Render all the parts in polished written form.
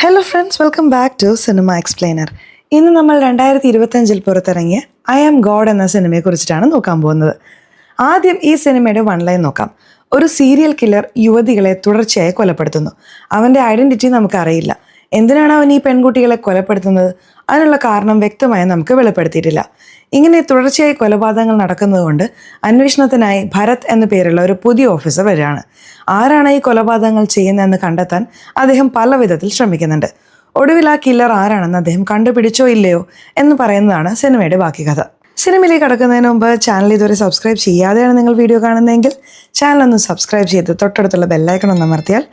Hello friends, welcome back to cinema explainer. ഇന്ന് നമ്മൾ 2025 പുറത്തിറങ്ങിയ ഐ ആം ഗോഡ് എന്ന സിനിമയെക്കുറിച്ചിട്ടാണ് നോക്കാൻ പോകുന്നത്. ആദ്യം ഈ സിനിമയുടെ വൺ ലൈൻ നോക്കാം. ഒരു സീരിയൽ കില്ലർ യുവതികളെ തുടർച്ചയായി കൊലപ്പെടുത്തുന്നു. അവൻ്റെ ഐഡൻറ്റിറ്റി നമുക്കറിയില്ല. എന്തിനാണ് അവൻ ഈ പെൺകുട്ടികളെ കൊലപ്പെടുത്തുന്നത്? അതിനുള്ള കാരണം വ്യക്തമായി നമുക്ക് വെളിപ്പെടുത്തിയിട്ടില്ല. ഇങ്ങനെ തുടർച്ചയായി കൊലപാതകങ്ങൾ നടക്കുന്നതുകൊണ്ട് അന്വേഷണത്തിനായി ഭരത് എന്ന പേരുള്ള ഒരു പുതിയ ഓഫീസർ വരികയാണ്. ആരാണ് ഈ കൊലപാതകങ്ങൾ ചെയ്യുന്നതെന്ന് കണ്ടെത്താൻ അദ്ദേഹം പല വിധത്തിൽ ശ്രമിക്കുന്നുണ്ട്. ഒടുവിൽ ആ കില്ലർ ആരാണെന്ന് അദ്ദേഹം കണ്ടുപിടിച്ചോ ഇല്ലയോ എന്ന് പറയുന്നതാണ് സിനിമയുടെ ബാക്കി കഥ. സിനിമയിലേക്ക് കടക്കുന്നതിന് മുമ്പ് ചാനൽ ഇതുവരെ സബ്സ്ക്രൈബ് ചെയ്യാതെയാണ് നിങ്ങൾ വീഡിയോ കാണുന്നതെങ്കിൽ ചാനലൊന്ന് സബ്സ്ക്രൈബ് ചെയ്ത് തൊട്ടടുത്തുള്ള ബെല്ലൈക്കൺ ഒന്ന് അമർത്തിയാൽ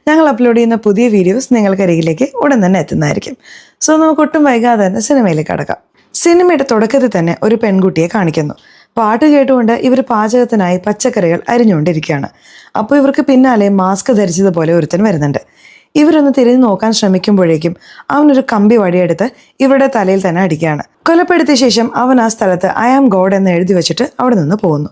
ഞങ്ങൾ അപ്ലോഡ് ചെയ്യുന്ന പുതിയ വീഡിയോസ് നിങ്ങൾക്കരികിലേക്ക് ഉടൻ തന്നെ എത്തുന്നതായിരിക്കും. സോ നമുക്ക് ഒട്ടും വൈകാതെ തന്നെ സിനിമയിലേക്ക് കടക്കാം. സിനിമയുടെ തുടക്കത്തിൽ തന്നെ ഒരു പെൺകുട്ടിയെ കാണിക്കുന്നു. പാട്ട് കേട്ടുകൊണ്ട് ഇവർ പാചകത്തിനായി പച്ചക്കറികൾ അരിഞ്ഞുകൊണ്ടിരിക്കുകയാണ്. അപ്പോൾ ഇവർക്ക് പിന്നാലെ മാസ്ക് ധരിച്ചതുപോലെ ഒരുത്തൻ വരുന്നുണ്ട്. ഇവരൊന്ന് തിരിഞ്ഞു നോക്കാൻ ശ്രമിക്കുമ്പോഴേക്കും അവനൊരു കമ്പി വടിയെടുത്ത് ഇവരുടെ തലയിൽ തന്നെ അടിക്കുകയാണ്. കൊലപ്പെടുത്തിയ ശേഷം അവൻ ആ സ്ഥലത്ത് ഐ ആം ഗോഡ് എന്ന് എഴുതി വെച്ചിട്ട് അവിടെ നിന്ന് പോകുന്നു.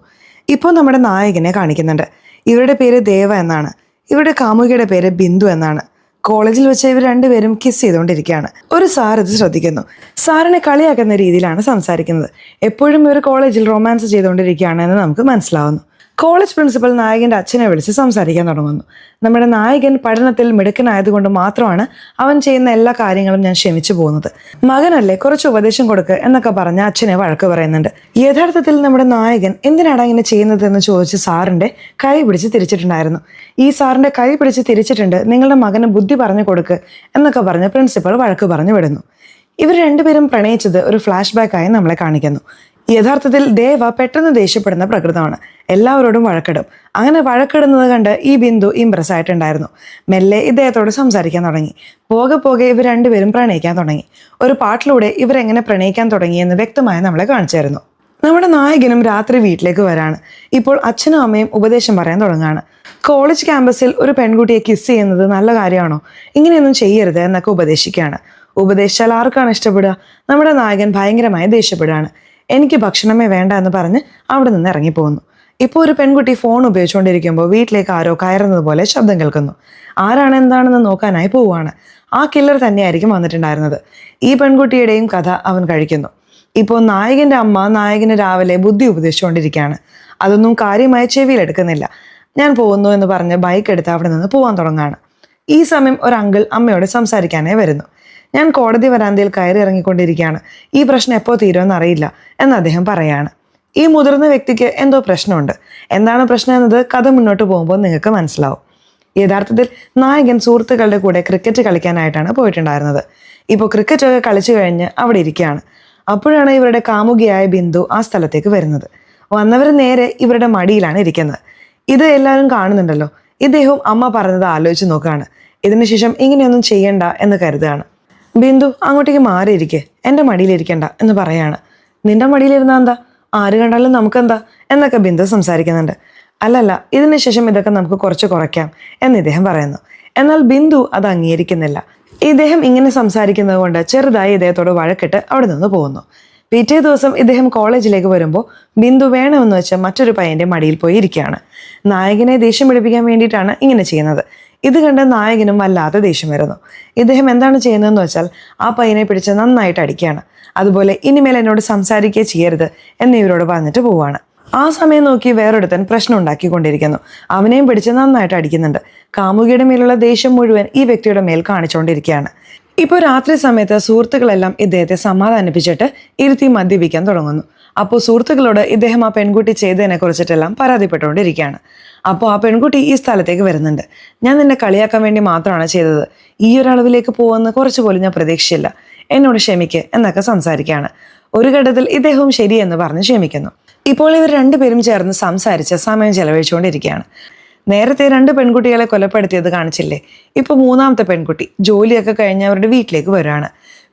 ഇപ്പോൾ നമ്മുടെ നായകനെ കാണിക്കുന്നുണ്ട്. ഇവരുടെ പേര് ദേവ എന്നാണ്. ഇവരുടെ കാമുകിയുടെ പേര് ബിന്ദു എന്നാണ്. കോളേജിൽ വെച്ച് ഇവർ രണ്ടുപേരും കിസ് ചെയ്തുകൊണ്ടിരിക്കുകയാണ്. ഒരു സാർ ഇത് ശ്രദ്ധിക്കുന്നു. സാറിനെ കളിയാക്കുന്ന രീതിയിലാണ് സംസാരിക്കുന്നത്. എപ്പോഴും ഇവർ കോളേജിൽ റൊമാൻസ് ചെയ്തുകൊണ്ടിരിക്കുകയാണ് എന്ന് നമുക്ക് മനസ്സിലാവുന്നു. കോളേജ് പ്രിൻസിപ്പൽ നായകൻ്റെ അച്ഛനെ വിളിച്ച് സംസാരിക്കാൻ തുടങ്ങുന്നു. നമ്മുടെ നായകൻ പഠനത്തിൽ മിടുക്കനായതുകൊണ്ട് മാത്രമാണ് അവൻ ചെയ്യുന്ന എല്ലാ കാര്യങ്ങളും ഞാൻ ക്ഷമിച്ചു പോകുന്നത്. മകനല്ലേ, കുറച്ച് ഉപദേശം കൊടുക്കുക എന്നൊക്കെ പറഞ്ഞ് അച്ഛനെ വഴക്ക് പറയുന്നുണ്ട്. യഥാർത്ഥത്തിൽ നമ്മുടെ നായകൻ എന്തിനാണ് ഇങ്ങനെ ചെയ്യുന്നത് എന്ന് ചോദിച്ച് സാറിൻ്റെ കൈ പിടിച്ച് തിരിച്ചിട്ടുണ്ടായിരുന്നു. ഈ സാറിൻ്റെ കൈ പിടിച്ച് തിരിച്ചിട്ടുണ്ട്, നിങ്ങളുടെ മകന് ബുദ്ധി പറഞ്ഞു കൊടുക്കുക എന്നൊക്കെ പറഞ്ഞ് പ്രിൻസിപ്പൽ വഴക്ക് പറഞ്ഞു വിടുന്നു. ഇവർ രണ്ടുപേരും പ്രണയിച്ചത് ഒരു ഫ്ലാഷ് ബാക്കായി നമ്മളെ കാണിക്കുന്നു. യഥാർത്ഥത്തിൽ ദേവ പെട്ടെന്ന് ദേഷ്യപ്പെടുന്ന പ്രകൃതമാണ്. എല്ലാവരോടും വഴക്കിടും. അങ്ങനെ വഴക്കിടുന്നത് കണ്ട് ഈ ബിന്ദു ഇംപ്രസ് ആയിട്ടുണ്ടായിരുന്നു. മെല്ലെ ഇദ്ദേഹത്തോട് സംസാരിക്കാൻ തുടങ്ങി. പോകെ പോകെ ഇവർ രണ്ടുപേരും പ്രണയിക്കാൻ തുടങ്ങി. ഒരു പാട്ടിലൂടെ ഇവരെങ്ങനെ പ്രണയിക്കാൻ തുടങ്ങി എന്ന് വ്യക്തമായി നമ്മളെ കാണിച്ചായിരുന്നു. നമ്മുടെ നായകനും രാത്രി വീട്ടിലേക്ക് വരാണ്. ഇപ്പോൾ അച്ഛനും അമ്മയും ഉപദേശം പറയാൻ തുടങ്ങുകയാണ്. കോളേജ് ക്യാമ്പസിൽ ഒരു പെൺകുട്ടിയെ കിസ് ചെയ്യുന്നത് നല്ല കാര്യമാണോ? ഇങ്ങനെയൊന്നും ചെയ്യരുത് എന്നൊക്കെ ഉപദേശിക്കുകയാണ്. ഉപദേശിച്ചാൽ ആർക്കാണ് ഇഷ്ടപ്പെടുക? നമ്മുടെ നായകൻ ഭയങ്കരമായി ദേഷ്യപ്പെടുകയാണ്. എനിക്ക് ഭക്ഷണമേ വേണ്ട എന്ന് പറഞ്ഞ് അവിടെ നിന്ന് ഇറങ്ങിപ്പോകുന്നു. ഇപ്പോൾ ഒരു പെൺകുട്ടി ഫോൺ ഉപയോഗിച്ചുകൊണ്ടിരിക്കുമ്പോൾ വീട്ടിലേക്ക് ആരോ കയറുന്നത് പോലെ ശബ്ദം കേൾക്കുന്നു. ആരാണ് എന്താണെന്ന് നോക്കാനായി പോവുകയാണ്. ആ കില്ലർ തന്നെയായിരിക്കും വന്നിട്ടുണ്ടായിരുന്നത്. ഈ പെൺകുട്ടിയുടെയും കഥ അവൻ കഴിക്കുന്നു. ഇപ്പോൾ നായകൻ്റെ അമ്മ നായകന് രാവിലെ ബുദ്ധി ഉപദേശിച്ചുകൊണ്ടിരിക്കുകയാണ്. അതൊന്നും കാര്യമായി ചെവിയിലെടുക്കുന്നില്ല. ഞാൻ പോകുന്നു എന്ന് പറഞ്ഞ് ബൈക്ക് എടുത്ത് അവിടെ നിന്ന് പോകാൻ തുടങ്ങുകയാണ്. ഈ സമയം ഒരു അങ്കിൾ അമ്മയോട് സംസാരിക്കാനായി വരുന്നു. ഞാൻ കോടതി വരാന്തയിൽ കയറി ഇറങ്ങിക്കൊണ്ടിരിക്കുകയാണ്. ഈ പ്രശ്നം എപ്പോൾ തീരുമെന്ന് അറിയില്ല എന്ന് അദ്ദേഹം പറയാണ്. ഈ മുതിർന്ന വ്യക്തിക്ക് എന്തോ പ്രശ്നമുണ്ട്. എന്താണ് പ്രശ്നം എന്നത് കഥ മുന്നോട്ട് പോകുമ്പോൾ നിങ്ങൾക്ക് മനസ്സിലാവും. യഥാർത്ഥത്തിൽ നായകൻ സുഹൃത്തുക്കളുടെ കൂടെ ക്രിക്കറ്റ് കളിക്കാനായിട്ടാണ് പോയിട്ടുണ്ടായിരുന്നത്. ഇപ്പോൾ ക്രിക്കറ്റൊക്കെ കളിച്ചു കഴിഞ്ഞ് അവിടെ ഇരിക്കുകയാണ്. അപ്പോഴാണ് ഇവരുടെ കാമുകിയായ ബിന്ദു ആ സ്ഥലത്തേക്ക് വരുന്നത്. വന്നവർ നേരെ ഇവരുടെ മടിയിലാണ് ഇരിക്കുന്നത്. ഇത് എല്ലാവരും കാണുന്നുണ്ടല്ലോ. ഇദ്ദേഹം അമ്മ പറഞ്ഞത് ആലോചിച്ച് നോക്കുകയാണ്. ഇതിനുശേഷം ഇങ്ങനെയൊന്നും ചെയ്യണ്ട എന്ന് കരുതുകയാണ്. ബിന്ദു അങ്ങോട്ടേക്ക് മാറിയിരിക്കെ, എൻ്റെ മടിയിലിരിക്കണ്ട എന്ന് പറയാണ്. നിന്റെ മടിയിലിരുന്നാ എന്താ? ആര് കണ്ടാലും നമുക്കെന്താ എന്നൊക്കെ ബിന്ദു സംസാരിക്കുന്നുണ്ട്. അല്ലല്ല, ഇതിനുശേഷം ഇതൊക്കെ നമുക്ക് കുറച്ച് കുറയ്ക്കാം എന്ന് ഇദ്ദേഹം പറയുന്നു. എന്നാൽ ബിന്ദു അത് അംഗീകരിക്കുന്നില്ല. ഇദ്ദേഹം ഇങ്ങനെ സംസാരിക്കുന്നത് കൊണ്ട് ചെറുതായി ഇദ്ദേഹത്തോട് വഴക്കിട്ട് അവിടെ നിന്ന് പോകുന്നു. പിറ്റേ ദിവസം ഇദ്ദേഹം കോളേജിലേക്ക് വരുമ്പോൾ ബിന്ദു വേണമെന്ന് വെച്ച് മറ്റൊരു പയ്യൻ്റെ മടിയിൽ പോയി ഇരിക്കുകയാണ്. നായകനെ ദേഷ്യം പിടിപ്പിക്കാൻ വേണ്ടിയിട്ടാണ് ഇങ്ങനെ ചെയ്യുന്നത്. ഇത് കണ്ട് നായകനും വല്ലാതെ ദേഷ്യം വരുന്നു. ഇദ്ദേഹം എന്താണ് ചെയ്യുന്നതെന്ന് വെച്ചാൽ ആ പയ്യനെ പിടിച്ച് നന്നായിട്ട് അടിക്കുകയാണ്. അതുപോലെ ഇനിമേൽ എന്നോട് സംസാരിക്കുകയെ ചെയ്യരുത് എന്ന് ഇവരോട് പറഞ്ഞിട്ട് പോവുകയാണ്. ആ സമയം നോക്കി വേറൊരുത്തൻ പ്രശ്നം ഉണ്ടാക്കിക്കൊണ്ടിരിക്കുന്നു. അവനെയും പിടിച്ച് നന്നായിട്ട് അടിക്കുന്നുണ്ട്. കാമുകിയുടെ മേലുള്ള ദേഷ്യം മുഴുവൻ ഈ വ്യക്തിയുടെ മേൽ കാണിച്ചുകൊണ്ടിരിക്കുകയാണ്. ഇപ്പോൾ രാത്രി സമയത്ത് സുഹൃത്തുക്കളെല്ലാം ഇദ്ദേഹത്തെ സമാധാനിപ്പിച്ചിട്ട് ഇരുത്തി മദ്യപിക്കാൻ തുടങ്ങുന്നു. അപ്പോൾ സുഹൃത്തുക്കളോട് ഇദ്ദേഹം ആ പെൺകുട്ടി ചെയ്തതിനെ കുറിച്ചിട്ടെല്ലാം പരാതിപ്പെട്ടുകൊണ്ടിരിക്കുകയാണ്. അപ്പോൾ ആ പെൺകുട്ടി ഈ സ്ഥലത്തേക്ക് വരുന്നുണ്ട്. ഞാൻ നിന്നെ കളിയാക്കാൻ വേണ്ടി മാത്രമാണ് ചെയ്തത്. ഈ ഒരളവിലേക്ക് പോകുമെന്ന് കുറച്ച് പോലും ഞാൻ പ്രതീക്ഷിച്ചില്ല. എന്നോട് ക്ഷമിക്ക് എന്നൊക്കെ സംസാരിക്കുകയാണ്. ഒരു ഘട്ടത്തിൽ ഇദ്ദേഹവും ശരിയെന്ന് പറഞ്ഞ് ക്ഷമിക്കുന്നു. ഇപ്പോൾ ഇവർ രണ്ടുപേരും ചേർന്ന് സംസാരിച്ച് സമയം ചെലവഴിച്ചുകൊണ്ടിരിക്കുകയാണ്. നേരത്തെ 2 പെൺകുട്ടികളെ കൊലപ്പെടുത്തിയത് കാണിച്ചില്ലേ? ഇപ്പോൾ മൂന്നാമത്തെ പെൺകുട്ടി ജോലിയൊക്കെ കഴിഞ്ഞ് അവരുടെ വീട്ടിലേക്ക് വരികയാണ്.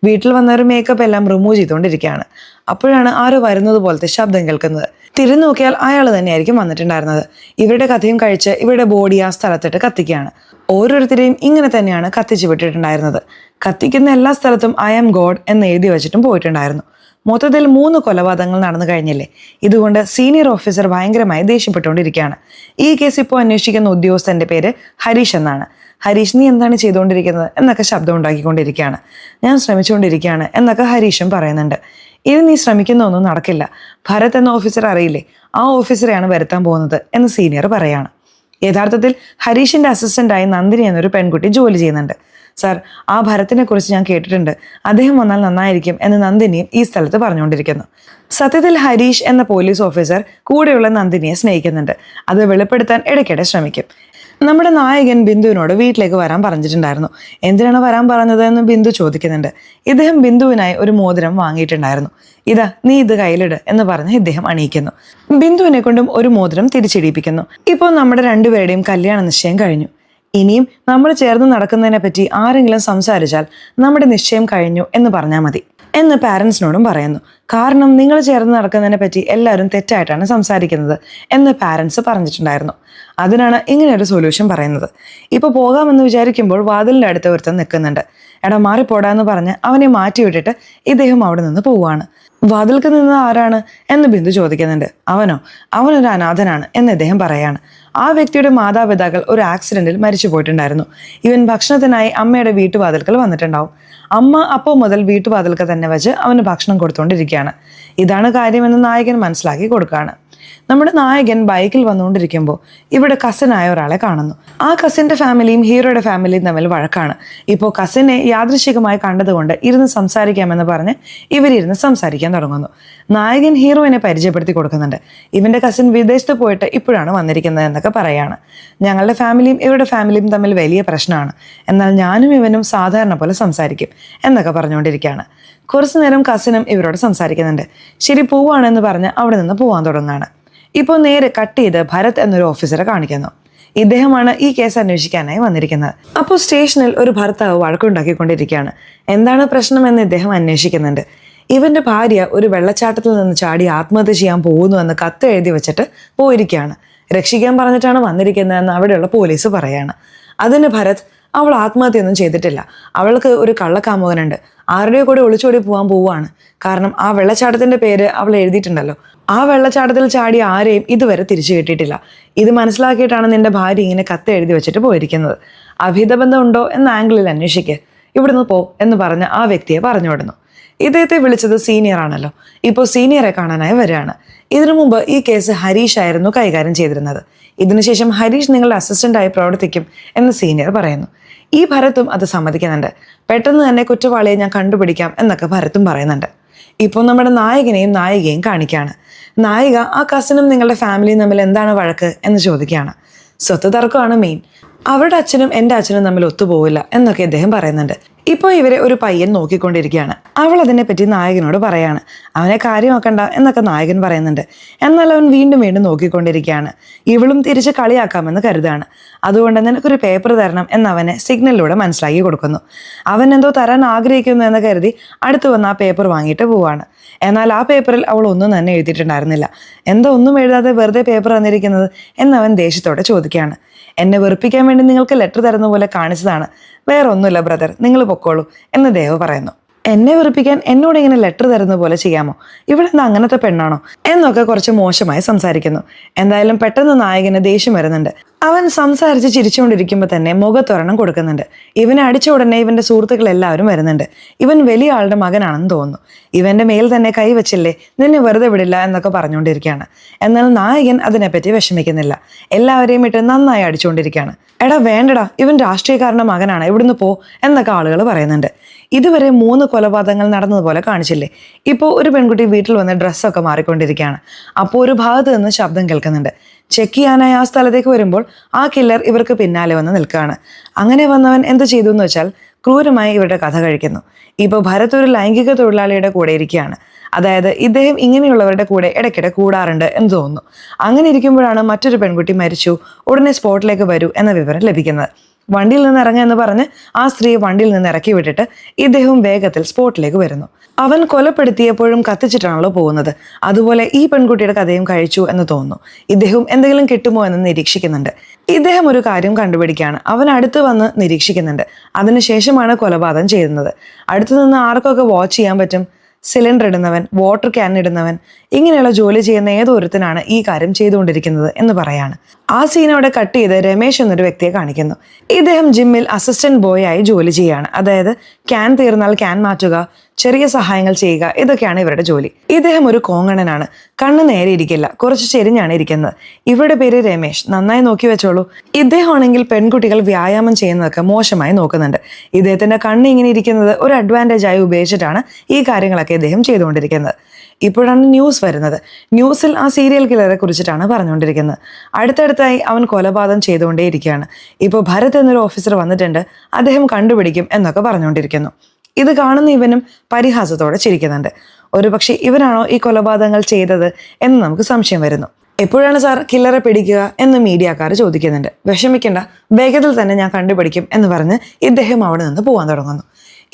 വീട്ടിൽ വന്നവർ മേക്കപ്പ് എല്ലാം റിമൂവ് ചെയ്തുകൊണ്ടിരിക്കുകയാണ്. അപ്പോഴാണ് ആരോ വരുന്നത് പോലത്തെ ശബ്ദം കേൾക്കുന്നത്. തിരിഞ്ഞു നോക്കിയാൽ അയാൾ തന്നെയായിരിക്കും വന്നിട്ടുണ്ടായിരുന്നത്. ഇവരുടെ കഥയും കഴിച്ച് ഇവരുടെ ബോഡി ആ സ്ഥലത്തിട്ട് കത്തിക്കുകയാണ്. ഓരോരുത്തരെയും ഇങ്ങനെ തന്നെയാണ് കത്തിച്ചു വിട്ടിട്ടുണ്ടായിരുന്നത്. കത്തിക്കുന്ന എല്ലാ സ്ഥലത്തും ഐ ആം ഗോഡ് എന്ന് എഴുതി വെച്ചിട്ടും പോയിട്ടുണ്ടായിരുന്നു. മൊത്തത്തിൽ 3 കൊലപാതകങ്ങൾ നടന്നു കഴിഞ്ഞില്ലേ. ഇതുകൊണ്ട് സീനിയർ ഓഫീസർ ഭയങ്കരമായി ദേഷ്യപ്പെട്ടുകൊണ്ടിരിക്കുകയാണ്. ഈ കേസ് ഇപ്പോൾ അന്വേഷിക്കുന്ന ഉദ്യോഗസ്ഥന്റെ പേര് ഹരീഷ് എന്നാണ്. ഹരീഷ് നീ എന്താണ് ചെയ്തുകൊണ്ടിരിക്കുന്നത് എന്നൊക്കെ ശബ്ദം ഉണ്ടാക്കിക്കൊണ്ടിരിക്കുകയാണ്. ഞാൻ ശ്രമിച്ചുകൊണ്ടിരിക്കുകയാണ് എന്നൊക്കെ ഹരീഷും പറയുന്നുണ്ട്. ഇത് നീ ശ്രമിക്കുന്നൊന്നും നടക്കില്ല. ഭരത് എന്ന ഓഫീസർ അറിയില്ലേ, ആ ഓഫീസറെയാണ് വരുത്താൻ പോകുന്നത് എന്ന് സീനിയർ പറയാണ്. യഥാർത്ഥത്തിൽ ഹരീഷിന്റെ അസിസ്റ്റന്റായി നന്ദിനി എന്നൊരു പെൺകുട്ടി ജോലി ചെയ്യുന്നുണ്ട്. സാർ, ആ ഭരത്തിനെ കുറിച്ച് ഞാൻ കേട്ടിട്ടുണ്ട്, അദ്ദേഹം വന്നാൽ നന്നായിരിക്കും എന്ന് നന്ദിനിയും ഈ സ്ഥലത്ത് പറഞ്ഞുകൊണ്ടിരിക്കുന്നു. സത്യത്തിൽ ഹരീഷ് എന്ന പോലീസ് ഓഫീസർ കൂടെയുള്ള നന്ദിനിയെ സ്നേഹിക്കുന്നുണ്ട്. അത് വെളിപ്പെടുത്താൻ ഇടയ്ക്കിടെ ശ്രമിക്കും. നമ്മുടെ നായകൻ ബിന്ദുവിനോട് വീട്ടിലേക്ക് വരാൻ പറഞ്ഞിട്ടുണ്ടായിരുന്നു. എന്തിനാണ് വരാൻ പറഞ്ഞത് എന്ന് ബിന്ദു ചോദിക്കുന്നുണ്ട്. ഇദ്ദേഹം ബിന്ദുവിനായി ഒരു മോതിരം വാങ്ങിയിട്ടുണ്ടായിരുന്നു. ഇതാ, നീ ഇത് കയ്യിലിട് എന്ന് പറഞ്ഞ് ഇദ്ദേഹം അണിയിക്കുന്നു. ബിന്ദുവിനെ കൊണ്ടും ഒരു മോതിരം തിരിച്ചിടിപ്പിക്കുന്നു. ഇപ്പോൾ നമ്മുടെ രണ്ടുപേരുടെയും കല്യാണ നിശ്ചയം കഴിഞ്ഞു. ഇനിയും നമ്മൾ ചേർന്ന് നടക്കുന്നതിനെ പറ്റി ആരെങ്കിലും സംസാരിച്ചാൽ നമ്മുടെ നിശ്ചയം കഴിഞ്ഞു എന്ന് പറഞ്ഞാൽ മതി എന്ന് പാരൻസിനോടും പറയുന്നു. കാരണം നിങ്ങൾ ചേർന്ന് നടക്കുന്നതിനെ പറ്റി എല്ലാവരും തെറ്റായിട്ടാണ് സംസാരിക്കുന്നത് എന്ന് പാരൻസ് പറഞ്ഞിട്ടുണ്ടായിരുന്നു. അതിനാണ് ഇങ്ങനെ ഒരു സൊല്യൂഷൻ പറയുന്നത്. ഇപ്പോൾ പോകാമെന്ന് വിചാരിക്കുമ്പോൾ വാതിലിൻ്റെ അടുത്ത് ഒരുത്തൻ നിൽക്കുന്നുണ്ട്. എടാ മാറിപ്പോടാ എന്ന് പറഞ്ഞ് അവനെ മാറ്റിവിട്ടിട്ട് ഇദ്ദേഹം അവിടെ നിന്ന് പോവുകയാണ്. വാതിൽക്ക് നിന്ന് ആരാണ് എന്ന് ബിന്ദു ചോദിക്കുന്നുണ്ട്. അവനൊരു അനാഥനാണ് എന്ന് ഇദ്ദേഹം പറയാണ്. ആ വ്യക്തിയുടെ മാതാപിതാക്കൾ ഒരു ആക്സിഡന്റിൽ മരിച്ചു പോയിട്ടുണ്ടായിരുന്നു. ഇവൻ ഭക്ഷണത്തിനായി അമ്മയുടെ വീട്ടുവാതിൽക്കൽ വന്നിട്ടുണ്ടാവും. അമ്മ അപ്പോൾ മുതൽ വീട്ടുവാതിൽക്കൽ തന്നെ വെച്ച് അവന് ഭക്ഷണം കൊടുത്തുകൊണ്ടിരിക്കുകയാണ്. ഇതാണ് കാര്യമെന്ന് നായകൻ മനസ്സിലാക്കി കൊടുക്കുകയാണ്. നമ്മുടെ നായകൻ ബൈക്കിൽ വന്നുകൊണ്ടിരിക്കുമ്പോൾ ഇവിടെ കസിനായ ഒരാളെ കാണുന്നു. ആ കസിൻ്റെ ഫാമിലിയും ഹീറോയുടെ ഫാമിലിയും തമ്മിൽ വഴക്കാണ്. ഇപ്പോൾ കസിനെ യാദൃശികമായി കണ്ടതുകൊണ്ട് ഇരുന്ന് സംസാരിക്കാമെന്ന് പറഞ്ഞ് ഇവരിരുന്ന് സംസാരിക്കാൻ തുടങ്ങുന്നു. നായകൻ ഹീറോയിനെ പരിചയപ്പെടുത്തി കൊടുക്കുന്നുണ്ട്. ഇവൻ്റെ കസിൻ വിദേശത്ത് പോയിട്ട് ഇപ്പോഴാണ് വന്നിരിക്കുന്നത് എന്നൊക്കെ പറയാണ്. ഞങ്ങളുടെ ഫാമിലിയും ഇവരുടെ ഫാമിലിയും തമ്മിൽ വലിയ പ്രശ്നമാണ്, എന്നാൽ ഞാനും ഇവനും സാധാരണ പോലെ സംസാരിക്കും എന്നൊക്കെ പറഞ്ഞുകൊണ്ടിരിക്കുകയാണ്. കുറച്ചു നേരം കസിനും ഇവരോട് സംസാരിക്കുന്നുണ്ട്. ശരി, പോവാണെന്ന് പറഞ്ഞ് അവിടെ നിന്ന് പോവാൻ തുടങ്ങുകയാണ്. ഇപ്പോൾ നേരെ കട്ട് ചെയ്ത് ഭരത് എന്നൊരു ഓഫീസറെ കാണിക്കുന്നു. ഇദ്ദേഹമാണ് ഈ കേസ് അന്വേഷിക്കാനായി വന്നിരിക്കുന്നത്. അപ്പോൾ സ്റ്റേഷനിൽ ഒരു ഭർത്താവ് വഴക്കുണ്ടാക്കിക്കൊണ്ടിരിക്കുകയാണ്. എന്താണ് പ്രശ്നമെന്ന് ഇദ്ദേഹം അന്വേഷിക്കുന്നുണ്ട്. ഇവന്റെ ഭാര്യ ഒരു വെള്ളച്ചാട്ടത്തിൽ നിന്ന് ചാടി ആത്മഹത്യ ചെയ്യാൻ പോകുന്നു എന്ന് കത്ത് എഴുതി വെച്ചിട്ട് പോയിരിക്കുകയാണ്. രക്ഷിക്കാൻ പറഞ്ഞിട്ടാണ് വന്നിരിക്കുന്നതെന്ന് അവിടെയുള്ള പോലീസ് പറയാണ്. അതിന് ഭരത്, അവൾ ആത്മഹത്യയൊന്നും ചെയ്തിട്ടില്ല, അവൾക്ക് ഒരു കള്ളക്കാമുകനുണ്ട്, ആരുടെയോ കൂടെ ഒളിച്ചോടി പോകാൻ പോവുകയാണ്. കാരണം ആ വെള്ളച്ചാട്ടത്തിന്റെ പേര് അവൾ എഴുതിയിട്ടുണ്ടല്ലോ. ആ വെള്ളച്ചാട്ടത്തിൽ ചാടി ആരെയും ഇതുവരെ തിരിച്ചു കിട്ടിയിട്ടില്ല. ഇത് മനസ്സിലാക്കിയിട്ടാണ് നിന്റെ ഭാര്യ ഇങ്ങനെ കത്ത് എഴുതി വെച്ചിട്ട് പോയിരിക്കുന്നത്. അഭിഹിതബന്ധം ഉണ്ടോ എന്ന ആംഗിളിൽ അന്വേഷിക്കുക, ഇവിടുന്ന് പോ എന്ന് പറഞ്ഞ് ആ വ്യക്തിയെ പറഞ്ഞു വിടുന്നു. ഇദ്ദേഹത്തെ വിളിച്ചത് സീനിയർ ആണല്ലോ. ഇപ്പോൾ സീനിയറെ കാണാനായി വരികയാണ്. ഇതിനു മുമ്പ് ഈ കേസ് ഹരീഷ് ആയിരുന്നു കൈകാര്യം ചെയ്തിരുന്നത്. ഇതിനുശേഷം ഹരീഷ് നിങ്ങളുടെ അസിസ്റ്റന്റായി പ്രവർത്തിക്കും എന്ന് സീനിയർ പറയുന്നു. ഈ ഭരത്തും അത് സമ്മതിക്കുന്നുണ്ട്. പെട്ടെന്ന് തന്നെ കുറ്റവാളിയെ ഞാൻ കണ്ടുപിടിക്കാം എന്നൊക്കെ ഭരത്തും പറയുന്നുണ്ട്. ഇപ്പോൾ നമ്മുടെ നായകനെയും നായികയും കാണിക്കുകയാണ്. നായിക ആ കസിനും നിങ്ങളുടെ ഫാമിലിയും തമ്മിൽ എന്താണ് വഴക്ക് എന്ന് ചോദിക്കുകയാണ്. സ്വത്ത് തർക്കമാണ് മെയിൻ. അവരുടെ അച്ഛനും എൻ്റെ അച്ഛനും തമ്മിൽ ഒത്തുപോകില്ല എന്നൊക്കെ അദ്ദേഹം പറയുന്നുണ്ട്. ഇപ്പോൾ ഇവരെ ഒരു പയ്യൻ നോക്കിക്കൊണ്ടിരിക്കുകയാണ്. അവൾ അതിനെപ്പറ്റി നായകനോട് പറയാണ്. അവനെ കാര്യമാക്കണ്ട എന്നൊക്കെ നായകൻ പറയുന്നുണ്ട്. എന്നാൽ അവൻ വീണ്ടും വീണ്ടും നോക്കിക്കൊണ്ടിരിക്കുകയാണ്. ഇവളും തിരിച്ച് കളിയാക്കാമെന്ന് കരുതാണ്. അതുകൊണ്ട് നിനക്കൊരു പേപ്പർ തരണം എന്നവനെ സിഗ്നലിലൂടെ മനസ്സിലാക്കി കൊടുക്കുന്നു. അവൻ എന്തോ തരാൻ ആഗ്രഹിക്കുന്നു എന്ന് കരുതി അടുത്ത് വന്ന് ആ പേപ്പർ വാങ്ങിയിട്ട് പോവാണ്. എന്നാൽ ആ പേപ്പറിൽ അവൾ ഒന്നും തന്നെ എഴുതിയിട്ടുണ്ടായിരുന്നില്ല. എന്താ ഒന്നും എഴുതാതെ വെറുതെ പേപ്പർ തന്നിരിക്കുന്നത് എന്നവൻ ദേഷ്യത്തോടെ ചോദിക്കുകയാണ്. എന്നെ വെറുപ്പിക്കാൻ വേണ്ടി നിങ്ങൾക്ക് ലെറ്റർ തരുന്ന പോലെ കാണിച്ചതാണ്, വേറെ ഒന്നുമില്ല ബ്രദർ, നിങ്ങൾ പൊക്കോളൂ എന്ന് ദേവ് പറയുന്നു. എന്നെ വെറുപ്പിക്കാൻ എന്നോട് ഇങ്ങനെ ലെറ്റർ തരുന്ന പോലെ ചെയ്യാമോ? ഇവിടെ എന്താ അങ്ങനത്തെ പെണ്ണാണോ എന്നൊക്കെ കുറച്ച് മോശമായി സംസാരിക്കുന്നു. എന്തായാലും പെട്ടെന്ന് നായകന് ദേഷ്യം വരുന്നുണ്ട്. അവൻ സംസാരിച്ച് ചിരിച്ചുകൊണ്ടിരിക്കുമ്പോൾ തന്നെ മുഖത്തൊരെണ്ണം കൊടുക്കുന്നുണ്ട്. ഇവനെ അടിച്ച ഉടനെ ഇവന്റെ സുഹൃത്തുക്കൾ എല്ലാവരും വരുന്നുണ്ട്. ഇവൻ വലിയ ആളുടെ മകനാണെന്ന് തോന്നുന്നു. ഇവന്റെ മേൽ തന്നെ കൈവച്ചില്ലേ, നിന്നെ വെറുതെ വിടില്ല എന്നൊക്കെ പറഞ്ഞുകൊണ്ടിരിക്കുകയാണ്. എന്നാൽ നായകൻ അതിനെപ്പറ്റി വിഷമിക്കുന്നില്ല. എല്ലാവരെയും ഇട്ട് നന്നായി അടിച്ചുകൊണ്ടിരിക്കുകയാണ്. എടാ വേണ്ടടാ, ഇവൻ രാഷ്ട്രീയക്കാരൻ്റെ മകനാണ്, ഇവിടുന്ന് പോ എന്നൊക്കെ ആളുകൾ പറയുന്നുണ്ട്. ഇതുവരെ 3 കൊലപാതകങ്ങൾ നടന്നതുപോലെ കാണിച്ചില്ലേ? ഇപ്പോൾ ഒരു പെൺകുട്ടി വീട്ടിൽ വന്ന് ഡ്രസ്സൊക്കെ മാറിക്കൊണ്ടിരിക്കുകയാണ്. അപ്പോൾ ഒരു ഭാഗത്ത് നിന്ന് ശബ്ദം കേൾക്കുന്നുണ്ട്. ചെക്ക് ചെയ്യാനായി ആ സ്ഥലത്തേക്ക് വരുമ്പോൾ ആ കില്ലർ ഇവർക്ക് പിന്നാലെ വന്ന് നിൽക്കുകയാണ്. അങ്ങനെ വന്നവൻ എന്ത് ചെയ്തു എന്ന് വെച്ചാൽ ക്രൂരമായി ഇവരുടെ കഥ കഴിക്കുന്നു. ഇപ്പോൾ ഭരത് ഒരു ലൈംഗിക തൊഴിലാളിയുടെ കൂടെ ഇരിക്കുകയാണ്. അതായത് ഇദ്ദേഹം ഇങ്ങനെയുള്ളവരുടെ കൂടെ ഇടയ്ക്കിടെ കൂടാറുണ്ട് എന്ന് തോന്നുന്നു. അങ്ങനെ ഇരിക്കുമ്പോഴാണ് മറ്റൊരു പെൺകുട്ടി മരിച്ചു, ഉടനെ സ്പോട്ടിലേക്ക് വരൂ എന്ന വിവരം ലഭിക്കുന്നത്. വണ്ടിയിൽ നിന്ന് ഇറങ്ങുക എന്ന് പറഞ്ഞ് ആ സ്ത്രീയെ വണ്ടിയിൽ നിന്ന് ഇറക്കി വിട്ടിട്ട് ഇദ്ദേഹം വേഗത്തിൽ സ്പോട്ടിലേക്ക് വരുന്നു. അവൻ കൊലപ്പെടുത്തിയപ്പോഴും കത്തിച്ചിട്ടാണല്ലോ പോകുന്നത്. അതുപോലെ ഈ പെൺകുട്ടിയുടെ കഥയും കഴിച്ചു എന്ന് തോന്നുന്നു. ഇദ്ദേഹം എന്തെങ്കിലും കിട്ടുമോ എന്ന് നിരീക്ഷിക്കുന്നുണ്ട്. ഇദ്ദേഹം ഒരു കാര്യം കണ്ടുപിടിക്കുകയാണ്. അവൻ അടുത്ത് വന്ന് നിരീക്ഷിക്കുന്നുണ്ട്. അതിനുശേഷമാണ് കൊലപാതകം ചെയ്യുന്നത്. അടുത്തു നിന്ന് ആർക്കൊക്കെ വാച്ച് ചെയ്യാൻ പറ്റും? സിലിണ്ടർ ഇടുന്നവൻ, വാട്ടർ ക്യാൻ ഇടുന്നവൻ, ഇങ്ങനെയുള്ള ജോലി ചെയ്യുന്ന ഏതൊരുത്തനാണ് ഈ കാര്യം ചെയ്തുകൊണ്ടിരിക്കുന്നത് എന്ന് പറയാണ്. ആ സീൻ അവിടെ കട്ട് ചെയ്ത് രമേശ് എന്നൊരു വ്യക്തിയെ കാണിക്കുന്നു. ഇദ്ദേഹം ജിമ്മിൽ അസിസ്റ്റന്റ് ബോയ് ആയി ജോലി ചെയ്യാണ്. അതായത് ക്യാൻ തീർന്നാൽ ക്യാൻ മാറ്റുക, ചെറിയ സഹായങ്ങൾ ചെയ്യുക, ഇതൊക്കെയാണ് ഇവരുടെ ജോലി. ഇദ്ദേഹം ഒരു കോങ്ങണനാണ്. കണ്ണ് നേരെ ഇരിക്കില്ല, കുറച്ച് ചെരിഞ്ഞാണ് ഇരിക്കുന്നത്. ഇവരുടെ പേര് രമേശ്. നന്നായി നോക്കി വെച്ചോളൂ. ഇദ്ദേഹമാണെങ്കിൽ പെൺകുട്ടികൾ വ്യായാമം ചെയ്യുന്നതൊക്കെ മോശമായി നോക്കുന്നുണ്ട്. ഇദ്ദേഹത്തിന്റെ കണ്ണ് ഇങ്ങനെ ഇരിക്കുന്നത് ഒരു അഡ്വാൻറ്റേജ് ആയി ഉപയോഗിച്ചിട്ടാണ് ഈ കാര്യങ്ങളൊക്കെ ഇദ്ദേഹം ചെയ്തുകൊണ്ടിരിക്കുന്നത്. ഇപ്പോഴാണ് ന്യൂസ് വരുന്നത്. ന്യൂസിൽ ആ സീരിയൽ കില്ലറെ കുറിച്ചിട്ടാണ് പറഞ്ഞുകൊണ്ടിരിക്കുന്നത്. അടുത്തടുത്തായി അവൻ കൊലപാതകം ചെയ്തുകൊണ്ടേയിരിക്കുകയാണ്. ഇപ്പോൾ ഭരത് എന്നൊരു ഓഫീസർ വന്നിട്ടുണ്ട്, അദ്ദേഹം കണ്ടുപിടിക്കും എന്നൊക്കെ പറഞ്ഞുകൊണ്ടിരിക്കുന്നു. ഇത് കാണുന്ന ഇവനും പരിഹാസത്തോടെ ചിരിക്കുന്നുണ്ട്. ഒരുപക്ഷെ ഇവനാണോ ഈ കൊലപാതകങ്ങൾ ചെയ്തത് എന്ന് നമുക്ക് സംശയം വരുന്നു. എപ്പോഴാണ് സാർ കില്ലറെ പിടിക്കുക എന്ന് മീഡിയക്കാർ ചോദിക്കുന്നുണ്ട്. വിഷമിക്കേണ്ട, വേഗത്തിൽ തന്നെ ഞാൻ കണ്ടുപിടിക്കും എന്ന് പറഞ്ഞ് ഇദ്ദേഹം അവിടെ നിന്ന് പോകാൻ തുടങ്ങുന്നു.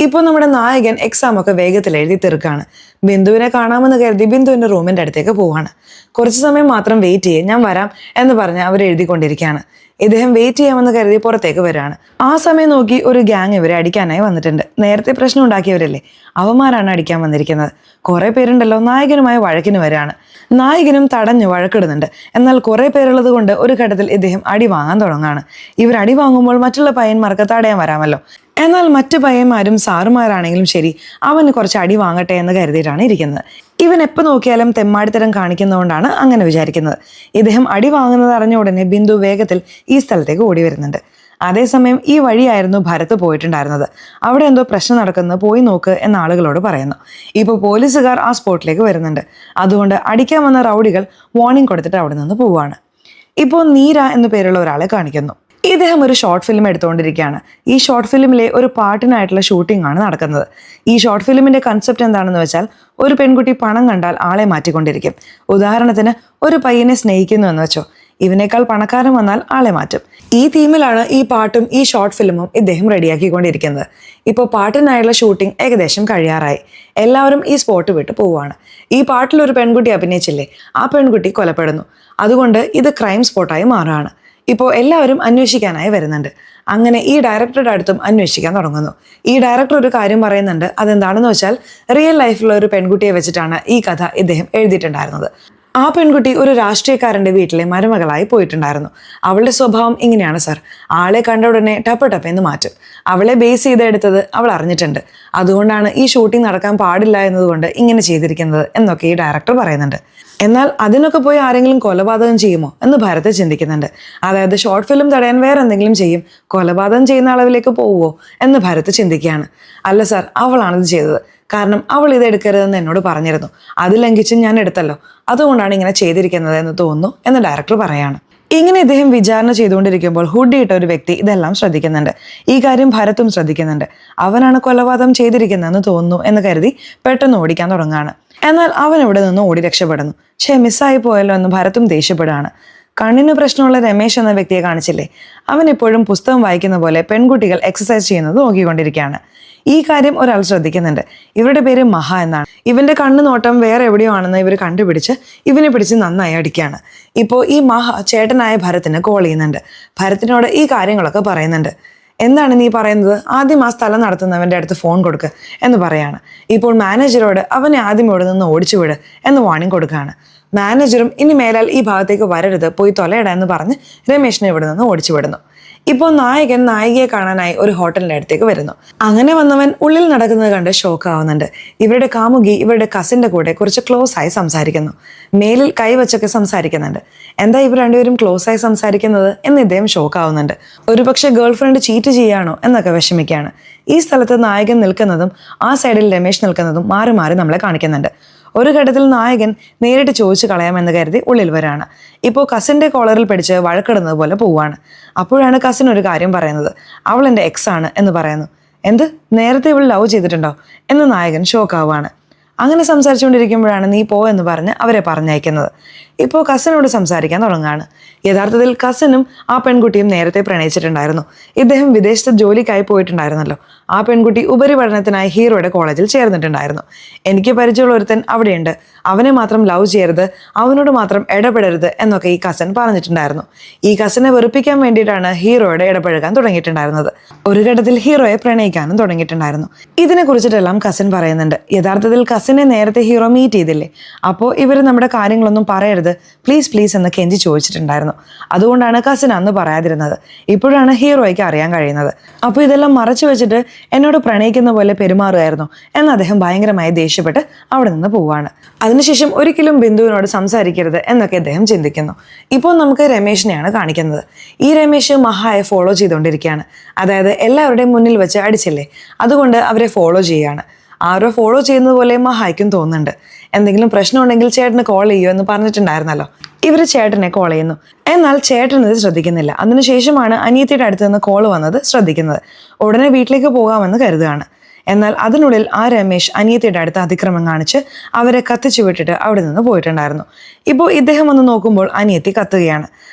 ഇപ്പോൾ നമ്മുടെ നായകൻ എക്സാം ഒക്കെ വേഗത്തിൽ എഴുതി തീർക്കാണ്. ബിന്ദുവിനെ കാണാമെന്ന് കരുതി ബിന്ദുവിന്റെ റൂമിന്റെ അടുത്തേക്ക് പോവാണ്. കുറച്ച് സമയം മാത്രം വെയിറ്റ് ചെയ്യേ, ഞാൻ വരാം എന്ന് പറഞ്ഞ് അവർ എഴുതിക്കൊണ്ടിരിക്കുകയാണ്. ഇദ്ദേഹം വെയിറ്റ് ചെയ്യാമെന്ന് കരുതി പുറത്തേക്ക് വരികയാണ്. ആ സമയം നോക്കി ഒരു ഗ്യാങ് ഇവരെ അടിക്കാനായി വന്നിട്ടുണ്ട്. നേരത്തെ പ്രശ്നം ഉണ്ടാക്കിയവരല്ലേ, അവന്മാരാണ് അടിക്കാൻ വന്നിരിക്കുന്നത്. കുറെ പേരുണ്ടല്ലോ നായകനുമായി വഴക്കിന് വരികയാണ്. നായകനും തടഞ്ഞു വഴക്കിടുന്നുണ്ട്. എന്നാൽ കുറെ പേരുള്ളത് കൊണ്ട് ഒരു ഘട്ടത്തിൽ ഇദ്ദേഹം അടി വാങ്ങാൻ തുടങ്ങുകയാണ്. ഇവർ അടി വാങ്ങുമ്പോൾ മറ്റുള്ള പയ്യന്മാർക്ക് തടയാൻ വരാമല്ലോ. എന്നാൽ മറ്റു പയ്യന്മാരും സാറുമാരാണെങ്കിലും ശരി, അവന് കുറച്ച് അടി വാങ്ങട്ടെ എന്ന് കരുതിയിട്ടാണ് ഇരിക്കുന്നത്. ഇവൻ എപ്പോൾ നോക്കിയാലും തെമ്മാടിത്തരം കാണിക്കുന്നതുകൊണ്ടാണ് അങ്ങനെ വിചാരിക്കുന്നത്. ഇദ്ദേഹം അടി വാങ്ങുന്നത് അറിഞ്ഞ ഉടനെ ബിന്ദു വേഗത്തിൽ ഈ സ്ഥലത്തേക്ക് ഓടി വരുന്നുണ്ട്. അതേസമയം ഈ വഴിയായിരുന്നു ഭരത് പോയിട്ടുണ്ടായിരുന്നത്. അവിടെ എന്തോ പ്രശ്നം നടക്കുന്നത്, പോയി നോക്ക് എന്ന ആളുകളോട് പറയുന്നു. ഇപ്പോൾ പോലീസുകാർ ആ സ്പോട്ടിലേക്ക് വരുന്നുണ്ട്. അതുകൊണ്ട് അടിക്കാൻ വന്ന റൗഡികൾ വാർണിംഗ് കൊടുത്തിട്ട് അവിടെ നിന്ന് പോവുകയാണ്. ഇപ്പോൾ നീര എന്നു പേരുള്ള ഒരാളെ കാണിക്കുന്നു. ഇദ്ദേഹം ഒരു ഷോർട്ട് ഫിലിം എടുത്തുകൊണ്ടിരിക്കുകയാണ്. ഈ ഷോർട്ട് ഫിലിമിലെ ഒരു പാട്ടിനായിട്ടുള്ള ഷൂട്ടിംഗ് ആണ് നടക്കുന്നത്. ഈ ഷോർട്ട് ഫിലിമിന്റെ കൺസെപ്റ്റ് എന്താണെന്ന് വെച്ചാൽ, ഒരു പെൺകുട്ടി പണം കണ്ടാൽ ആളെ മാറ്റിക്കൊണ്ടിരിക്കും. ഉദാഹരണത്തിന് ഒരു പയ്യനെ സ്നേഹിക്കുന്നു എന്ന് വെച്ചോ, ഇവനേക്കാൾ പണക്കാരൻ വന്നാൽ ആളെ മാറ്റും. ഈ തീമിലാണ് ഈ പാട്ടും ഈ ഷോർട്ട് ഫിലിമും ഇദ്ദേഹം റെഡിയാക്കിക്കൊണ്ടിരിക്കുന്നത്. ഇപ്പോൾ പാട്ടിനായുള്ള ഷൂട്ടിംഗ് ഏകദേശം കഴിയാറായി. എല്ലാവരും ഈ സ്പോട്ട് വിട്ട് പോവുകയാണ്. ഈ പാട്ടിൽ ഒരു പെൺകുട്ടി അഭിനയിച്ചില്ലേ, ആ പെൺകുട്ടി കൊലപ്പെടുന്നു. അതുകൊണ്ട് ഇത് ക്രൈം സ്പോട്ടായി മാറുകയാണ്. ഇപ്പോൾ എല്ലാവരും അന്വേഷിക്കാനായി വരുന്നുണ്ട്. അങ്ങനെ ഈ ഡയറക്ടറുടെ അടുത്തും അന്വേഷിക്കാൻ തുടങ്ങുന്നു. ഈ ഡയറക്ടർ ഒരു കാര്യം പറയുന്നുണ്ട്. അതെന്താണെന്ന് വെച്ചാൽ, റിയൽ ലൈഫിലുള്ള ഒരു പെൺകുട്ടിയെ വെച്ചിട്ടാണ് ഈ കഥ ഇദ്ദേഹം എഴുതിയിട്ടുണ്ടായിരുന്നത്. ആ പെൺകുട്ടി ഒരു രാഷ്ട്രീയക്കാരൻ്റെ വീട്ടിലെ മരുമകളായി പോയിട്ടുണ്ടായിരുന്നു. അവളുടെ സ്വഭാവം ഇങ്ങനെയാണ് സാർ, ആളെ കണ്ട ഉടനെ ടപ്പെന്ന് മാറ്റും. അവളെ ബേസ് ചെയ്തെടുത്തത് അവൾ അറിഞ്ഞിട്ടുണ്ട്. അതുകൊണ്ടാണ് ഈ ഷൂട്ടിംഗ് നടക്കാൻ പാടില്ല എന്നതുകൊണ്ട് ഇങ്ങനെ ചെയ്തിരിക്കുന്നത് എന്നൊക്കെ ഈ ഡയറക്ടർ പറയുന്നുണ്ട്. എന്നാൽ അതിനൊക്കെ പോയി ആരെങ്കിലും കൊലപാതകം ചെയ്യുമോ എന്ന് ഭരത് ചിന്തിക്കുന്നുണ്ട്. അതായത് ഷോർട്ട് ഫിലിം തടയാൻ വേറെ എന്തെങ്കിലും ചെയ്യും, കൊലപാതകം ചെയ്യുന്ന അളവിലേക്ക് പോവുമോ എന്ന് ഭരത് ചിന്തിക്കുകയാണ്. അല്ല സാർ, അവളാണിത് ചെയ്തത്. കാരണം അവൾ ഇത് എടുക്കരുതെന്ന് എന്നോട് പറഞ്ഞിരുന്നു. അത് ലംഘിച്ച് ഞാൻ എടുത്തല്ലോ, അതുകൊണ്ടാണ് ഇങ്ങനെ ചെയ്തിരിക്കുന്നത് എന്ന് തോന്നുന്നു എന്ന് ഡയറക്ടർ പറയാണ്. ഇങ്ങനെ ഇദ്ദേഹം വിചാരണ ചെയ്തുകൊണ്ടിരിക്കുമ്പോൾ ഹുഡി ഇട്ട ഒരു വ്യക്തി ഇതെല്ലാം ശ്രദ്ധിക്കുന്നുണ്ട്. ഈ കാര്യം ഭരത്തും ശ്രദ്ധിക്കുന്നുണ്ട്. അവനാണ് കൊലപാതകം ചെയ്തിരിക്കുന്നതെന്ന് തോന്നുന്നു എന്ന് കരുതി പെട്ടെന്ന് ഓടിക്കാൻ തുടങ്ങുകയാണ്. എന്നാൽ അവൻ ഇവിടെ നിന്ന് ഓടി രക്ഷപ്പെടുന്നു. മിസ്സായി പോയല്ലോ എന്ന് ഭരത്തും ദേഷ്യപ്പെടുകയാണ്. കണ്ണിന് പ്രശ്നമുള്ള രമേശ് എന്ന വ്യക്തിയെ കാണിച്ചില്ലേ, അവൻ എപ്പോഴും പുസ്തകം വായിക്കുന്ന പോലെ പെൺകുട്ടികൾ എക്സസൈസ് ചെയ്യുന്നത് നോക്കിക്കൊണ്ടിരിക്കുകയാണ്. ഈ കാര്യം ഒരാൾ ശ്രദ്ധിക്കുന്നുണ്ട്. ഇവരുടെ പേര് മഹ എന്നാണ്. ഇവന്റെ കണ്ണു നോട്ടം വേറെ എവിടെയോ ആണെന്ന് ഇവർ കണ്ടുപിടിച്ച് ഇവനെ പിടിച്ച് നന്നായി അടിക്കുകയാണ്. ഇപ്പോൾ ഈ മഹ ചേട്ടനായ ഭരത്തിന് കോൾ ചെയ്യുന്നുണ്ട്. ഭരത്തിനോട് ഈ കാര്യങ്ങളൊക്കെ പറയുന്നുണ്ട്. എന്താണ് നീ പറയുന്നത്, ആദ്യം ആ സ്ഥലം നടത്തുന്നവൻ്റെ അടുത്ത് ഫോൺ കൊടുക്കുക എന്ന് പറയാണ്. ഇപ്പോൾ മാനേജരോട് അവനെ ആദ്യം ഇവിടെ നിന്ന് ഓടിച്ചുവിട് എന്ന് വാണിംഗ് കൊടുക്കുകയാണ്. മാനേജറും ഇനി മേലാൽ ഈ ഭാഗത്തേക്ക് വരരുത്, പോയി തൊലയിടാ എന്ന് പറഞ്ഞ് രമേശിനെ ഇവിടെ നിന്ന് ഓടിച്ചുവിടുന്നു. ഇപ്പോൾ നായകൻ നായികയെ കാണാനായി ഒരു ഹോട്ടലിൻ്റെ അടുത്തേക്ക് വരുന്നു. അങ്ങനെ വന്നവൻ ഉള്ളിൽ നടക്കുന്നത് കണ്ട് ഷോക്ക് ആവുന്നുണ്ട്. ഇവരുടെ കാമുകി ഇവരുടെ കസിൻ്റെ കൂടെ കുറച്ച് ക്ലോസ് ആയി സംസാരിക്കുന്നു. മേലിൽ കൈവച്ചൊക്കെ സംസാരിക്കുന്നുണ്ട്. എന്താ ഇവർ രണ്ടുപേരും ക്ലോസ് ആയി സംസാരിക്കുന്നത് എന്ന് ഇദ്ദേഹം ഷോക്ക് ആവുന്നുണ്ട്. ഒരുപക്ഷെ ഗേൾ ഫ്രണ്ട് ചീറ്റ് ചെയ്യാണോ എന്നൊക്കെ വിഷമിക്കുകയാണ്. ഈ സ്ഥലത്ത് നായകൻ നിൽക്കുന്നതും ആ സൈഡിൽ രമേശ് നിൽക്കുന്നതും മാറി മാറി നമ്മളെ കാണിക്കുന്നുണ്ട്. ഒരു ഘട്ടത്തിൽ നായകൻ നേരിട്ട് ചോദിച്ചു കളയാമെന്ന് കരുതി ഉള്ളിൽ വരാണ്. ഇപ്പോൾ കസിൻ്റെ കോളറിൽ പിടിച്ച് വഴക്കിടുന്നത് പോലെ പോവാണ്. അപ്പോഴാണ് കസിൻ ഒരു കാര്യം പറയുന്നത്. അവൾ എൻ്റെ എക്സ് ആണ് എന്ന് പറയുന്നു. എന്ത്, നേരത്തെ ഇവൾ ലവ് ചെയ്തിട്ടുണ്ടോ എന്ന് നായകൻ ഷോക്കാവുകയാണ്. അങ്ങനെ സംസാരിച്ചുകൊണ്ടിരിക്കുമ്പോഴാണ് നീ പോ എന്ന് പറഞ്ഞ് അവരെ പറഞ്ഞയക്കുന്നത്. ഇപ്പോൾ കസിനോട് സംസാരിക്കാൻ തുടങ്ങുകയാണ്. യഥാർത്ഥത്തിൽ കസിനും ആ പെൺകുട്ടിയും നേരത്തെ പ്രണയിച്ചിട്ടുണ്ടായിരുന്നു. ഇദ്ദേഹം വിദേശത്ത് ജോലിക്കായി പോയിട്ടുണ്ടായിരുന്നല്ലോ. ആ പെൺകുട്ടി ഉപരിപഠനത്തിനായി ഹീറോയുടെ കോളേജിൽ ചേർന്നിട്ടുണ്ടായിരുന്നു. എനിക്ക് പരിചയമുള്ള ഒരുത്തൻ അവിടെയുണ്ട്, അവനെ മാത്രം ലവ് ചെയ്യരുത്, അവനോട് മാത്രം ഇടപെടരുത് എന്നൊക്കെ ഈ കസിൻ പറഞ്ഞിട്ടുണ്ടായിരുന്നു. ഈ കസിനെ വെറുപ്പിക്കാൻ വേണ്ടിയിട്ടാണ് ഹീറോയുടെ ഇടപഴകാൻ തുടങ്ങിയിട്ടുണ്ടായിരുന്നത്. ഒരു ഘട്ടത്തിൽ ഹീറോയെ പ്രണയിക്കാനും തുടങ്ങിയിട്ടുണ്ടായിരുന്നു. ഇതിനെ കുറിച്ചിട്ടെല്ലാം കസിൻ പറയുന്നുണ്ട്. യഥാർത്ഥത്തിൽ കസിനെ നേരത്തെ ഹീറോ മീറ്റ് ചെയ്തില്ലേ, അപ്പോൾ ഇവർ നമ്മുടെ കാര്യങ്ങളൊന്നും പറയരുത് പ്ലീസ് പ്ലീസ് എന്ന് കെഞ്ചി ചോദിച്ചിട്ടുണ്ടായിരുന്നു. അതുകൊണ്ടാണ് കസിൻ അന്ന് പറയാതിരുന്നത്. ഇപ്പോഴാണ് ഹീറോയ്ക്ക് അറിയാൻ കഴിയുന്നത്. അപ്പോൾ ഇതെല്ലാം മറച്ചു വെച്ചിട്ട് എന്നോട് പ്രണയിക്കുന്ന പോലെ പെരുമാറുമായിരുന്നു എന്ന് അദ്ദേഹം ഭയങ്കരമായി ദേഷ്യപ്പെട്ട് അവിടെ നിന്ന് പോവാണ്. അതിനുശേഷം ഒരിക്കലും ബിന്ദുവിനോട് സംസാരിക്കരുത് എന്നൊക്കെ അദ്ദേഹം ചിന്തിക്കുന്നു. ഇപ്പോൾ നമുക്ക് രമേശിനെയാണ് കാണിക്കുന്നത്. ഈ രമേശ് മഹായെ ഫോളോ ചെയ്തുകൊണ്ടിരിക്കുകയാണ്. അതായത് എല്ലാവരുടെയും മുന്നിൽ വെച്ച് അടിച്ചില്ലേ, അതുകൊണ്ട് അവരെ ഫോളോ ചെയ്യുകയാണ്. ആരോ ഫോളോ ചെയ്യുന്നത് പോലെ മഹായ്ക്കും തോന്നുന്നുണ്ട്. എന്തെങ്കിലും പ്രശ്നമുണ്ടെങ്കിൽ ചേട്ടന് കോൾ ചെയ്യുമോ എന്ന് പറഞ്ഞിട്ടുണ്ടായിരുന്നല്ലോ. ഇവർ ചേട്ടനെ കോൾ ചെയ്യുന്നു. എന്നാൽ ചേട്ടൻ ഇത് ശ്രദ്ധിക്കുന്നില്ല. അതിനുശേഷമാണ് അനിയത്തിയുടെ അടുത്ത് നിന്ന് കോൾ വന്നത് ശ്രദ്ധിക്കുന്നത്. ഉടനെ വീട്ടിലേക്ക് പോകാമെന്ന് കരുതുകയാണ്. എന്നാൽ അതിനുള്ളിൽ ആ രമേശ് അനിയത്തിയുടെ അടുത്ത് അതിക്രമം കാണിച്ച് അവരെ കത്തിച്ചു വിട്ടിട്ട് അവിടെ നിന്ന് പോയിട്ടുണ്ടായിരുന്നു. ഇപ്പോൾ ഇദ്ദേഹം വന്ന് നോക്കുമ്പോൾ അനിയത്തി കത്തുകയാണ്.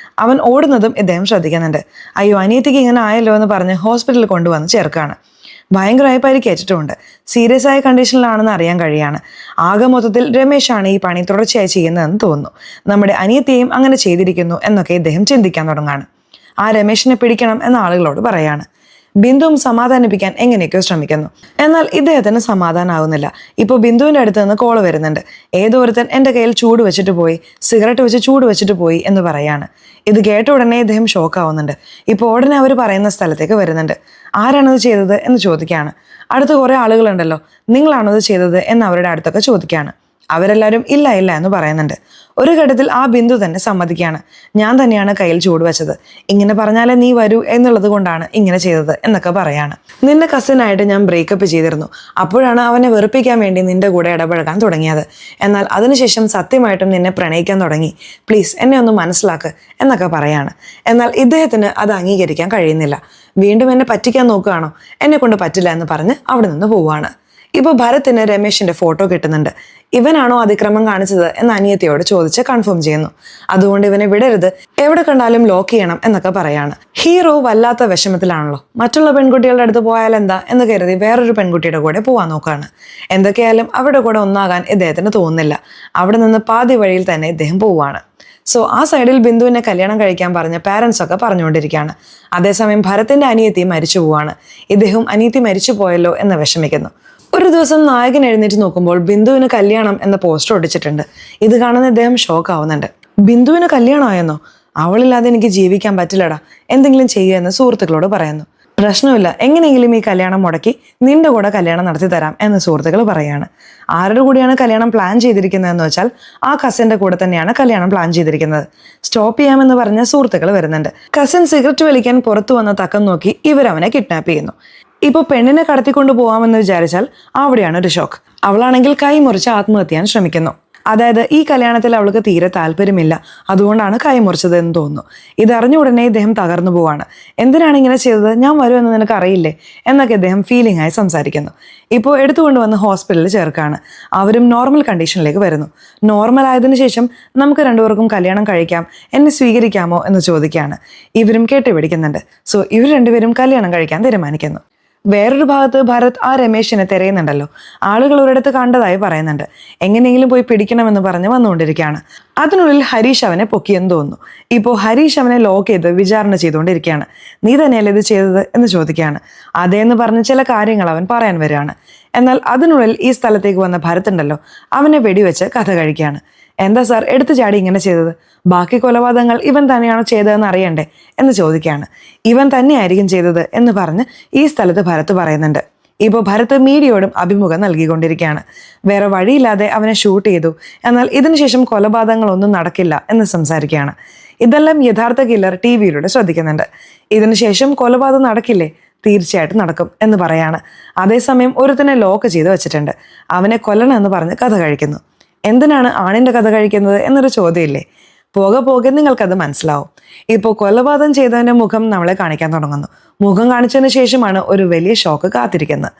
അവൻ ഓടുന്നതും ഇദ്ദേഹം ശ്രദ്ധിക്കുന്നുണ്ട്. അയ്യോ, അനിയത്തിക്ക് ഇങ്ങനെ ആയല്ലോ എന്ന് പറഞ്ഞ് ഹോസ്പിറ്റലിൽ കൊണ്ടുവന്ന് ചേർക്കുകയാണ്. ഭയങ്കരമായി പരിക്കേറ്റിട്ടുമുണ്ട്. സീരിയസ് ആയ കണ്ടീഷനിലാണെന്ന് അറിയാൻ കഴിയാണ്. ആകെ മൊത്തത്തിൽ രമേശാണ് ഈ പണി തുടർച്ചയായി ചെയ്യുന്നതെന്ന് തോന്നുന്നു. നമ്മുടെ അനിയത്തിയെയും അങ്ങനെ ചെയ്തിരിക്കുന്നു എന്നൊക്കെ ഇദ്ദേഹം ചിന്തിക്കാൻ തുടങ്ങാണ്. ആ രമേശിനെ പിടിക്കണം എന്ന ആളുകളോട് പറയാണ്. ബിന്ദുവും സമാധാനിപ്പിക്കാൻ എങ്ങനെയൊക്കെയോ ശ്രമിക്കുന്നു. എന്നാൽ ഇദ്ദേഹത്തിന് സമാധാനമാകുന്നില്ല. ഇപ്പോൾ ബിന്ദുവിൻ്റെ അടുത്ത് നിന്ന് കോള് വരുന്നുണ്ട്. ഏതോരുത്തൻ എൻ്റെ കയ്യിൽ ചൂട് വെച്ചിട്ട് പോയി, സിഗരറ്റ് വെച്ച് ചൂട് വെച്ചിട്ട് പോയി എന്ന് പറയാണ്. ഇത് കേട്ട ഉടനെ ഇദ്ദേഹം ഷോക്കാവുന്നുണ്ട്. ഇപ്പോൾ ഉടനെ അവർ പറയുന്ന സ്ഥലത്തേക്ക് വരുന്നുണ്ട്. ആരാണത് ചെയ്തത് എന്ന് ചോദിക്കുകയാണ്. അടുത്ത് കുറേ ആളുകളുണ്ടല്ലോ, നിങ്ങളാണത് ചെയ്തത് എന്ന് അവരുടെ അടുത്തൊക്കെ ചോദിക്കുകയാണ്. അവരെല്ലാവരും ഇല്ല ഇല്ല എന്ന് പറയുന്നുണ്ട്. ഒരു ഘട്ടത്തിൽ ആ ബിന്ദു തന്നെ സമ്മതിക്കുകയാണ്. ഞാൻ തന്നെയാണ് കയ്യിൽ ചൂട് വെച്ചത്, ഇങ്ങനെ പറഞ്ഞാലേ നീ വരൂ എന്നുള്ളത് കൊണ്ടാണ് ഇങ്ങനെ ചെയ്തത് എന്നൊക്കെ പറയാണ്. നിന്റെ കസിനായിട്ട് ഞാൻ ബ്രേക്കപ്പ് ചെയ്തിരുന്നു. അപ്പോഴാണ് അവനെ വെറുപ്പിക്കാൻ വേണ്ടി നിന്റെ കൂടെ ഇടപഴകാൻ തുടങ്ങിയത്. എന്നാൽ അതിനുശേഷം സത്യമായിട്ടും നിന്നെ പ്രണയിക്കാൻ തുടങ്ങി. പ്ലീസ് എന്നെ ഒന്ന് മനസ്സിലാക്ക് എന്നൊക്കെ പറയാണ്. എന്നാൽ ഇദ്ദേഹത്തിന് അത് അംഗീകരിക്കാൻ കഴിയുന്നില്ല. വീണ്ടും എന്നെ പറ്റിക്കാൻ നോക്കുകയാണോ, എന്നെ കൊണ്ട് പറ്റില്ല എന്ന് പറഞ്ഞ് അവിടെ നിന്ന് പോവുകയാണ്. ഇപ്പോൾ ഭരത്തിന് രമേശിന്റെ ഫോട്ടോ കിട്ടുന്നുണ്ട്. ഇവനാണോ അതിക്രമം കാണിച്ചത് എന്ന് അനിയത്തിയോട് ചോദിച്ച് കൺഫേം ചെയ്യുന്നു. അതുകൊണ്ട് ഇവനെ വിടരുത്, എവിടെ കണ്ടാലും ലോക്ക് ചെയ്യണം എന്നൊക്കെ പറയാണ്. ഹീറോ വല്ലാത്ത വിഷമത്തിലാണല്ലോ. മറ്റുള്ള പെൺകുട്ടികളുടെ അടുത്ത് പോയാൽ എന്താ എന്ന് കരുതി വേറൊരു പെൺകുട്ടിയുടെ കൂടെ പോവാൻ നോക്കുകയാണ്. എന്തൊക്കെയായാലും അവരുടെ കൂടെ ഒന്നാകാൻ ഇദ്ദേഹത്തിന് തോന്നുന്നില്ല. അവിടെ നിന്ന് പാതി വഴിയിൽ തന്നെ ഇദ്ദേഹം പോവുകയാണ്. സോ ആ സൈഡിൽ ബിന്ദുവിനെ കല്യാണം കഴിക്കാൻ പറഞ്ഞ പാരൻസ് ഒക്കെ പറഞ്ഞുകൊണ്ടിരിക്കുകയാണ്. അതേസമയം ഭരത്തിന്റെ അനിയത്തി മരിച്ചു പോവാണ്. ഇദ്ദേഹം അനിയത്തി മരിച്ചു പോയല്ലോ എന്ന് വിഷമിക്കുന്നു. ഒരു ദിവസം നായകൻ എഴുന്നേറ്റ് നോക്കുമ്പോൾ ബിന്ദുവിന് കല്യാണം എന്ന പോസ്റ്റർ ഒട്ടിച്ചിട്ടുണ്ട്. ഇത് കാണുന്ന ഇദ്ദേഹം ഷോക്ക് ആവുന്നുണ്ട്. ബിന്ദുവിന് കല്യാണമായെന്നോ? അവളില്ലാതെ എനിക്ക് ജീവിക്കാൻ പറ്റില്ലടാ, എന്തെങ്കിലും ചെയ്യുക എന്ന് സുഹൃത്തുക്കളോട് പറയുന്നു. പ്രശ്നമില്ല, എങ്ങനെയെങ്കിലും ഈ കല്യാണം മുടക്കി നിന്റെ കൂടെ കല്യാണം നടത്തി തരാം എന്ന് സുഹൃത്തുക്കൾ പറയാണ്. ആരുടെ കൂടെയാണ് കല്യാണം പ്ലാൻ ചെയ്തിരിക്കുന്നതെന്ന് വെച്ചാൽ ആ കസിന്റെ കൂടെ തന്നെയാണ് കല്യാണം പ്ലാൻ ചെയ്തിരിക്കുന്നത്. സ്റ്റോപ്പ് ചെയ്യാമെന്ന് പറഞ്ഞ സുഹൃത്തുക്കൾ വരുന്നുണ്ട്. കസിൻ സിഗരറ്റ് വലിക്കാൻ പുറത്തു വന്ന തക്കം നോക്കി ഇവരവനെ കിഡ്നാപ്പ് ചെയ്യുന്നു. ഇപ്പോൾ പെണ്ണിനെ കടത്തിക്കൊണ്ട് പോവാമെന്ന് വിചാരിച്ചാൽ അവിടെയാണ് ഒരു ഷോക്ക്. അവളാണെങ്കിൽ കൈ മുറിച്ച് ആത്മഹത്യ ചെയ്യാൻ ശ്രമിക്കുന്നു. അതായത് ഈ കല്യാണത്തിൽ അവൾക്ക് തീരെ താല്പര്യമില്ല, അതുകൊണ്ടാണ് കൈ മുറിച്ചത് എന്ന് തോന്നുന്നു. ഇതറിഞ്ഞ ഉടനെ ഇദ്ദേഹം തകർന്നു പോവാണ്. എന്തിനാണ് ഇങ്ങനെ ചെയ്തത്, ഞാൻ വരുമെന്ന് നിനക്ക് അറിയില്ലേ എന്നൊക്കെ ഇദ്ദേഹം ഫീലിംഗ് ആയി സംസാരിക്കുന്നു. ഇപ്പോൾ എടുത്തുകൊണ്ട് വന്ന് ഹോസ്പിറ്റലിൽ ചേർക്കാണ്. അവരും നോർമൽ കണ്ടീഷനിലേക്ക് വരുന്നു. നോർമൽ ആയതിനു ശേഷം നമുക്ക് രണ്ടുപേർക്കും കല്യാണം കഴിക്കാം, എന്നെ സ്വീകരിക്കാമോ എന്ന് ചോദിക്കുകയാണ്. ഇവരും കേട്ടുപിടിക്കുന്നുണ്ട്. സോ ഇവർ രണ്ടുപേരും കല്യാണം കഴിക്കാൻ തീരുമാനിക്കുന്നു. വേറൊരു ഭാഗത്ത് ഭരത് ആ രമേശിനെ തിരയുന്നുണ്ടല്ലോ. ആളുകൾ ഒരിടത്ത് കണ്ടതായി പറയുന്നുണ്ട്. എങ്ങനെയെങ്കിലും പോയി പിടിക്കണമെന്ന് പറഞ്ഞ് വന്നുകൊണ്ടിരിക്കുകയാണ്. അതിനുള്ളിൽ ഹരീഷ് അവനെ പൊക്കിയെന്ന് തോന്നുന്നു. ഇപ്പോൾ ഹരീഷ് അവനെ ലോക്ക് ചെയ്ത് വിചാരണ ചെയ്തുകൊണ്ടിരിക്കുകയാണ്. നീ തന്നെയല്ലേ ഇത് ചെയ്തത് എന്ന് ചോദിക്കുകയാണ്. അതേന്ന് പറഞ്ഞ് ചില കാര്യങ്ങൾ അവൻ പറയാൻ വരികയാണ്. എന്നാൽ അതിനുള്ളിൽ ഈ സ്ഥലത്തേക്ക് വന്ന ഭരത് ഉണ്ടല്ലോ, അവനെ വെടിവെച്ച് കഥ കഴിക്കുകയാണ്. എന്താ സാർ എടുത്തു ചാടി ഇങ്ങനെ ചെയ്തത്, ബാക്കി കൊലപാതകങ്ങൾ ഇവൻ തന്നെയാണോ ചെയ്തതെന്ന് അറിയണ്ടേ എന്ന് ചോദിക്കുകയാണ്. ഇവൻ തന്നെയായിരിക്കും ചെയ്തത് എന്ന് പറഞ്ഞ് ഈ സ്ഥലത്ത് ഭരത് പറയുന്നുണ്ട്. ഇപ്പോൾ ഭരത് മീഡിയയോടും അഭിമുഖം നൽകിക്കൊണ്ടിരിക്കുകയാണ്. വേറെ വഴിയില്ലാതെ അവനെ ഷൂട്ട് ചെയ്തു, എന്നാൽ ഇതിനുശേഷം കൊലപാതകങ്ങളൊന്നും നടക്കില്ല എന്ന് സംസാരിക്കുകയാണ്. ഇതെല്ലാം യഥാർത്ഥ കില്ലർ TV-യിലൂടെ ശ്രദ്ധിക്കുന്നുണ്ട്. ഇതിനുശേഷം കൊലപാതകം നടക്കില്ലേ, തീർച്ചയായിട്ടും നടക്കും എന്ന് പറയാണ്. അതേസമയം ഒരുത്തനെ ലോക്ക് ചെയ്ത് വെച്ചിട്ടുണ്ട്. അവനെ കൊല്ലണം എന്ന് പറഞ്ഞ് കഥ കഴിക്കുന്നു. എന്തിനാണ് ആണിൻ്റെ കഥ കഴിക്കുന്നത് എന്നൊരു ചോദ്യമില്ലേ. പോകെ പോകെ നിങ്ങൾക്കത് മനസ്സിലാവും. ഇപ്പോൾ കൊലപാതകം ചെയ്തവന്റെ മുഖം നമ്മളെ കാണിക്കാൻ തുടങ്ങുന്നു. മുഖം കാണിച്ചതിന് ശേഷമാണ് ഒരു വലിയ ഷോക്ക് കാത്തിരിക്കുന്നത്.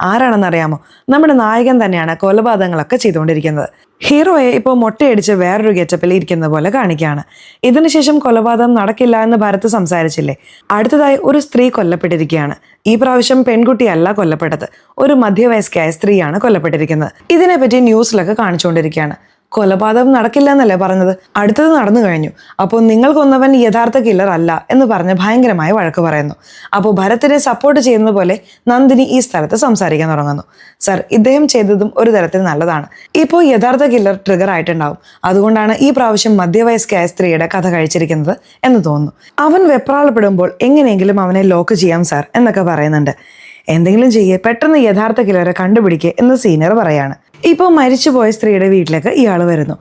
ആരാണെന്നറിയാമോ? നമ്മുടെ നായകൻ തന്നെയാണ് കൊലപാതകങ്ങളൊക്കെ ചെയ്തുകൊണ്ടിരിക്കുന്നത്. ഹീറോയെ ഇപ്പോൾ മൊട്ടയടിച്ച് വേറൊരു ഗെറ്റപ്പിൽ ഇരിക്കുന്ന പോലെ കാണിക്കുകയാണ്. ഇതിനുശേഷം കൊലപാതകം നടക്കില്ല എന്ന് ഭരത് സംസാരിച്ചില്ലേ? അടുത്തതായി ഒരു സ്ത്രീ കൊല്ലപ്പെട്ടിരിക്കുകയാണ്. ഈ പ്രാവശ്യം പെൺകുട്ടിയല്ല കൊല്ലപ്പെട്ടത്, ഒരു മധ്യവയസ്കയായ സ്ത്രീയാണ് കൊല്ലപ്പെട്ടിരിക്കുന്നത്. ഇതിനെപ്പറ്റി ന്യൂസിലൊക്കെ കാണിച്ചുകൊണ്ടിരിക്കുകയാണ്. കൊലപാതകം നടക്കില്ല എന്നല്ലേ പറഞ്ഞത്? അടുത്തത് നടന്നു കഴിഞ്ഞു. അപ്പോൾ നിങ്ങൾ കൊന്നവൻ യഥാർത്ഥ കില്ലർ അല്ല എന്ന് പറഞ്ഞ് ഭയങ്കരമായി വഴക്ക് പറയുന്നു. അപ്പോൾ ഭരത്തിനെ സപ്പോർട്ട് ചെയ്യുന്നത് പോലെ നന്ദിനി ഈ സ്ഥലത്ത് സംസാരിക്കാൻ തുടങ്ങുന്നു. സർ, ഇദ്ദേഹം ചെയ്തതും ഒരു തരത്തിൽ നല്ലതാണ്. ഇപ്പോൾ യഥാർത്ഥ കില്ലർ ട്രിഗർ ആയിട്ടുണ്ടാവും. അതുകൊണ്ടാണ് ഈ പ്രാവശ്യം മധ്യവയസ്കയായ സ്ത്രീയുടെ കഥ കഴിച്ചിരിക്കുന്നത് എന്ന് തോന്നുന്നു. അവൻ വെപ്രാളപ്പെടുമ്പോൾ എങ്ങനെയെങ്കിലും അവനെ ലോക്ക് ചെയ്യാം സാർ എന്നൊക്കെ പറയുന്നുണ്ട്. എന്തെങ്കിലും ചെയ്യേ, പെട്ടെന്ന് യഥാർത്ഥ കില്ലറെ കണ്ടുപിടിക്കുക എന്ന് സീനിയർ പറയാണ്. ഇപ്പോൾ മരിച്ചുപോയ സ്ത്രീയുടെ വീട്ടിലേക്ക് ഇയാൾ വരുന്നു.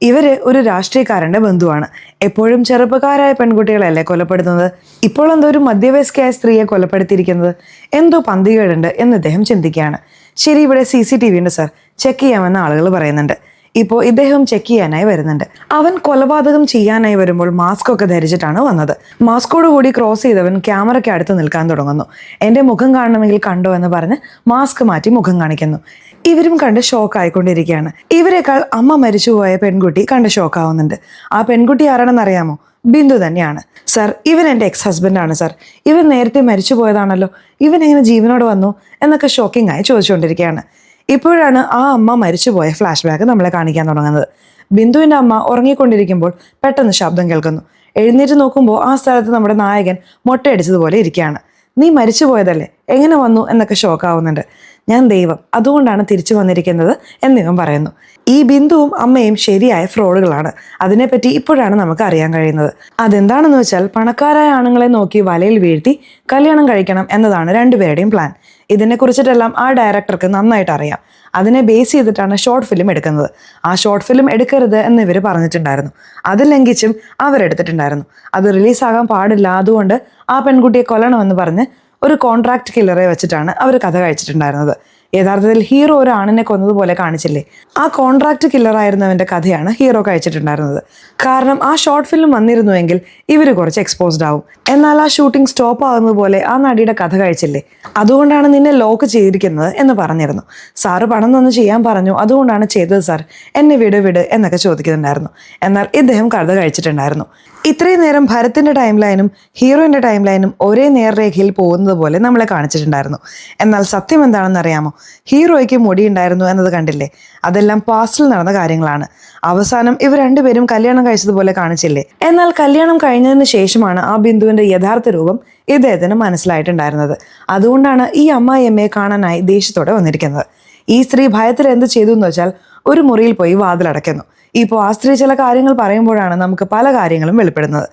ഇവര് ഒരു രാഷ്ട്രീയക്കാരന്റെ ബന്ധുവാണ്. എപ്പോഴും ചെറുപ്പക്കാരായ പെൺകുട്ടികളല്ലേ കൊലപ്പെടുത്തുന്നത്? ഇപ്പോൾ എന്തോ ഒരു മധ്യവയസ്കയായ സ്ത്രീയെ കൊലപ്പെടുത്തിയിരിക്കുന്നത്, എന്തോ പന്തികേടുണ്ട് എന്ന് ഇദ്ദേഹം ചിന്തിക്കുകയാണ്. ശരി, ഇവിടെ CCTV ഉണ്ട് സാർ, ചെക്ക് ചെയ്യാമെന്ന് ആളുകൾ പറയുന്നുണ്ട്. ഇപ്പോൾ ഇദ്ദേഹം ചെക്ക് ചെയ്യാനായി വരുന്നുണ്ട്. അവൻ കൊലപാതകം ചെയ്യാനായി വരുമ്പോൾ മാസ്ക് ഒക്കെ ധരിച്ചിട്ടാണ് വന്നത്. മാസ്കോട് കൂടി ക്രോസ് ചെയ്തവൻ ക്യാമറയ്ക്ക് അടുത്ത് നിൽക്കാൻ തുടങ്ങുന്നു. എൻ്റെ മുഖം കാണണമെങ്കിൽ കണ്ടോ എന്ന് പറഞ്ഞ് മാസ്ക് മാറ്റി മുഖം കാണിക്കുന്നു. ഇവരും കണ്ട് ഷോക്ക് ആയിക്കൊണ്ടിരിക്കുകയാണ്. ഇവരെക്കാൾ അമ്മ മരിച്ചുപോയ പെൺകുട്ടി കണ്ട് ഷോക്ക് ആവുന്നുണ്ട്. ആ പെൺകുട്ടി ആരാണെന്ന് അറിയാമോ? ബിന്ദു തന്നെയാണ്. സർ, ഇവൻ എൻ്റെ എക്സ് ഹസ്ബൻഡാണ് സർ. ഇവൻ നേരത്തെ മരിച്ചു പോയതാണല്ലോ, ഇവൻ എങ്ങനെ ജീവനോട് വന്നു എന്നൊക്കെ ഷോക്കിംഗ് ആയി ചോദിച്ചുകൊണ്ടിരിക്കുകയാണ്. ഇപ്പോഴാണ് ആ അമ്മ മരിച്ചുപോയ ഫ്ലാഷ് ബാക്ക് നമ്മളെ കാണിക്കാൻ തുടങ്ങുന്നത്. ബിന്ദുവിൻ്റെ അമ്മ ഉറങ്ങിക്കൊണ്ടിരിക്കുമ്പോൾ പെട്ടെന്ന് ശബ്ദം കേൾക്കുന്നു. എഴുന്നേറ്റ് നോക്കുമ്പോൾ ആ സ്ഥലത്ത് നമ്മുടെ നായകൻ മൊട്ടയടിച്ചതുപോലെ ഇരിക്കുകയാണ്. നീ മരിച്ചു പോയതല്ലേ, എങ്ങനെ വന്നു എന്നൊക്കെ ഷോക്കാവുന്നുണ്ട്. ഞാൻ ദൈവം, അതുകൊണ്ടാണ് തിരിച്ചു വന്നിരിക്കുന്നത് എന്നിവൻ പറയുന്നു. ഈ ബിന്ദുവും അമ്മയും ശരിയായ ഫ്രോഡുകളാണ്. അതിനെപ്പറ്റി ഇപ്പോഴാണ് നമുക്ക് അറിയാൻ കഴിയുന്നത്. അതെന്താണെന്ന് വെച്ചാൽ, പണക്കാരായ ആണുങ്ങളെ നോക്കി വലയിൽ വീഴ്ത്തി കല്യാണം കഴിക്കണം എന്നതാണ് രണ്ടുപേരുടെയും പ്ലാൻ. ഇതിനെക്കുറിച്ചിട്ടെല്ലാം ആ ഡയറക്ടർക്ക് നന്നായിട്ട് അറിയാം. അതിനെ ബേസ് ചെയ്തിട്ടാണ് ഷോർട്ട് ഫിലിം എടുക്കുന്നത്. ആ ഷോർട്ട് ഫിലിം എടുക്കരുത് എന്ന് ഇവർ പറഞ്ഞിട്ടുണ്ടായിരുന്നു. അത് ലംഘിച്ചും അവരെടുത്തിട്ടുണ്ടായിരുന്നു. അത് റിലീസാകാൻ പാടില്ല, അതുകൊണ്ട് ആ പെൺകുട്ടിയെ കൊല്ലണമെന്ന് പറഞ്ഞ് ഒരു കോൺട്രാക്ട് കില്ലറെ വെച്ചിട്ടാണ് അവർ കഥ കഴിച്ചിട്ടുണ്ടായിരുന്നത്. യഥാർത്ഥത്തിൽ ഹീറോ ഒരു ആണിനെ കൊന്നതുപോലെ കാണിച്ചില്ലേ? ആ കോൺട്രാക്ട് കില്ലറായിരുന്നവൻ്റെ കഥയാണ് ഹീറോ കഴിച്ചിട്ടുണ്ടായിരുന്നത്. കാരണം ആ ഷോർട്ട് ഫിലിം വന്നിരുന്നുവെങ്കിൽ ഇവർ കുറച്ച് എക്സ്പോസ്ഡ് ആവും. എന്നാൽ ആ ഷൂട്ടിംഗ് സ്റ്റോപ്പ് ആകുന്നത് പോലെ ആ നടിയുടെ കഥ കഴിച്ചില്ലേ? അതുകൊണ്ടാണ് നിന്നെ ലോക്ക് ചെയ്തിരിക്കുന്നത് എന്ന് പറഞ്ഞിരുന്നു. സാറ് പണം തന്ന് ചെയ്യാൻ പറഞ്ഞു, അതുകൊണ്ടാണ് ചെയ്തത് സാർ, എന്നെ വിട് എന്നൊക്കെ ചോദിക്കുന്നുണ്ടായിരുന്നു. എന്നാൽ ഇദ്ദേഹം കഥ കഴിച്ചിട്ടുണ്ടായിരുന്നു. ഇത്രയും നേരം ഭരത്തിന്റെ ടൈം ലൈനും ഹീറോയിൻ്റെ ടൈം ലൈനും ഒരേ നേർരേഖയിൽ പോകുന്നത് പോലെ നമ്മളെ കാണിച്ചിട്ടുണ്ടായിരുന്നു. എന്നാൽ സത്യം എന്താണെന്ന് അറിയാമോ? ഹീറോയ്ക്ക് മുടി ഉണ്ടായിരുന്നു എന്നത് കണ്ടില്ലേ? അതെല്ലാം പാസ്റ്റിൽ നടന്ന കാര്യങ്ങളാണ്. അവസാനം ഇവർ രണ്ടുപേരും കല്യാണം കഴിച്ചതുപോലെ കാണിച്ചില്ലേ? എന്നാൽ കല്യാണം കഴിഞ്ഞതിന് ശേഷമാണ് ആ ബിന്ദുവിന്റെ യഥാർത്ഥ രൂപം ഇദ്ദേഹത്തിന് മനസ്സിലായിട്ടുണ്ടായിരുന്നത്. അതുകൊണ്ടാണ് ഈ അമ്മായിയമ്മയെ കാണാനായി ദേഷ്യത്തോടെ വന്നിരിക്കുന്നത്. ഈ സ്ത്രീ ഭയത്തിൽ എന്ത് ചെയ്തു എന്ന് വെച്ചാൽ, ഒരു മുറിയിൽ പോയി വാതിലടയ്ക്കുന്നു. ഇപ്പോൾ ആ സ്ത്രീ ചില കാര്യങ്ങൾ പറയുമ്പോഴാണ് നമുക്ക് പല കാര്യങ്ങളും വെളിപ്പെടുന്നത്.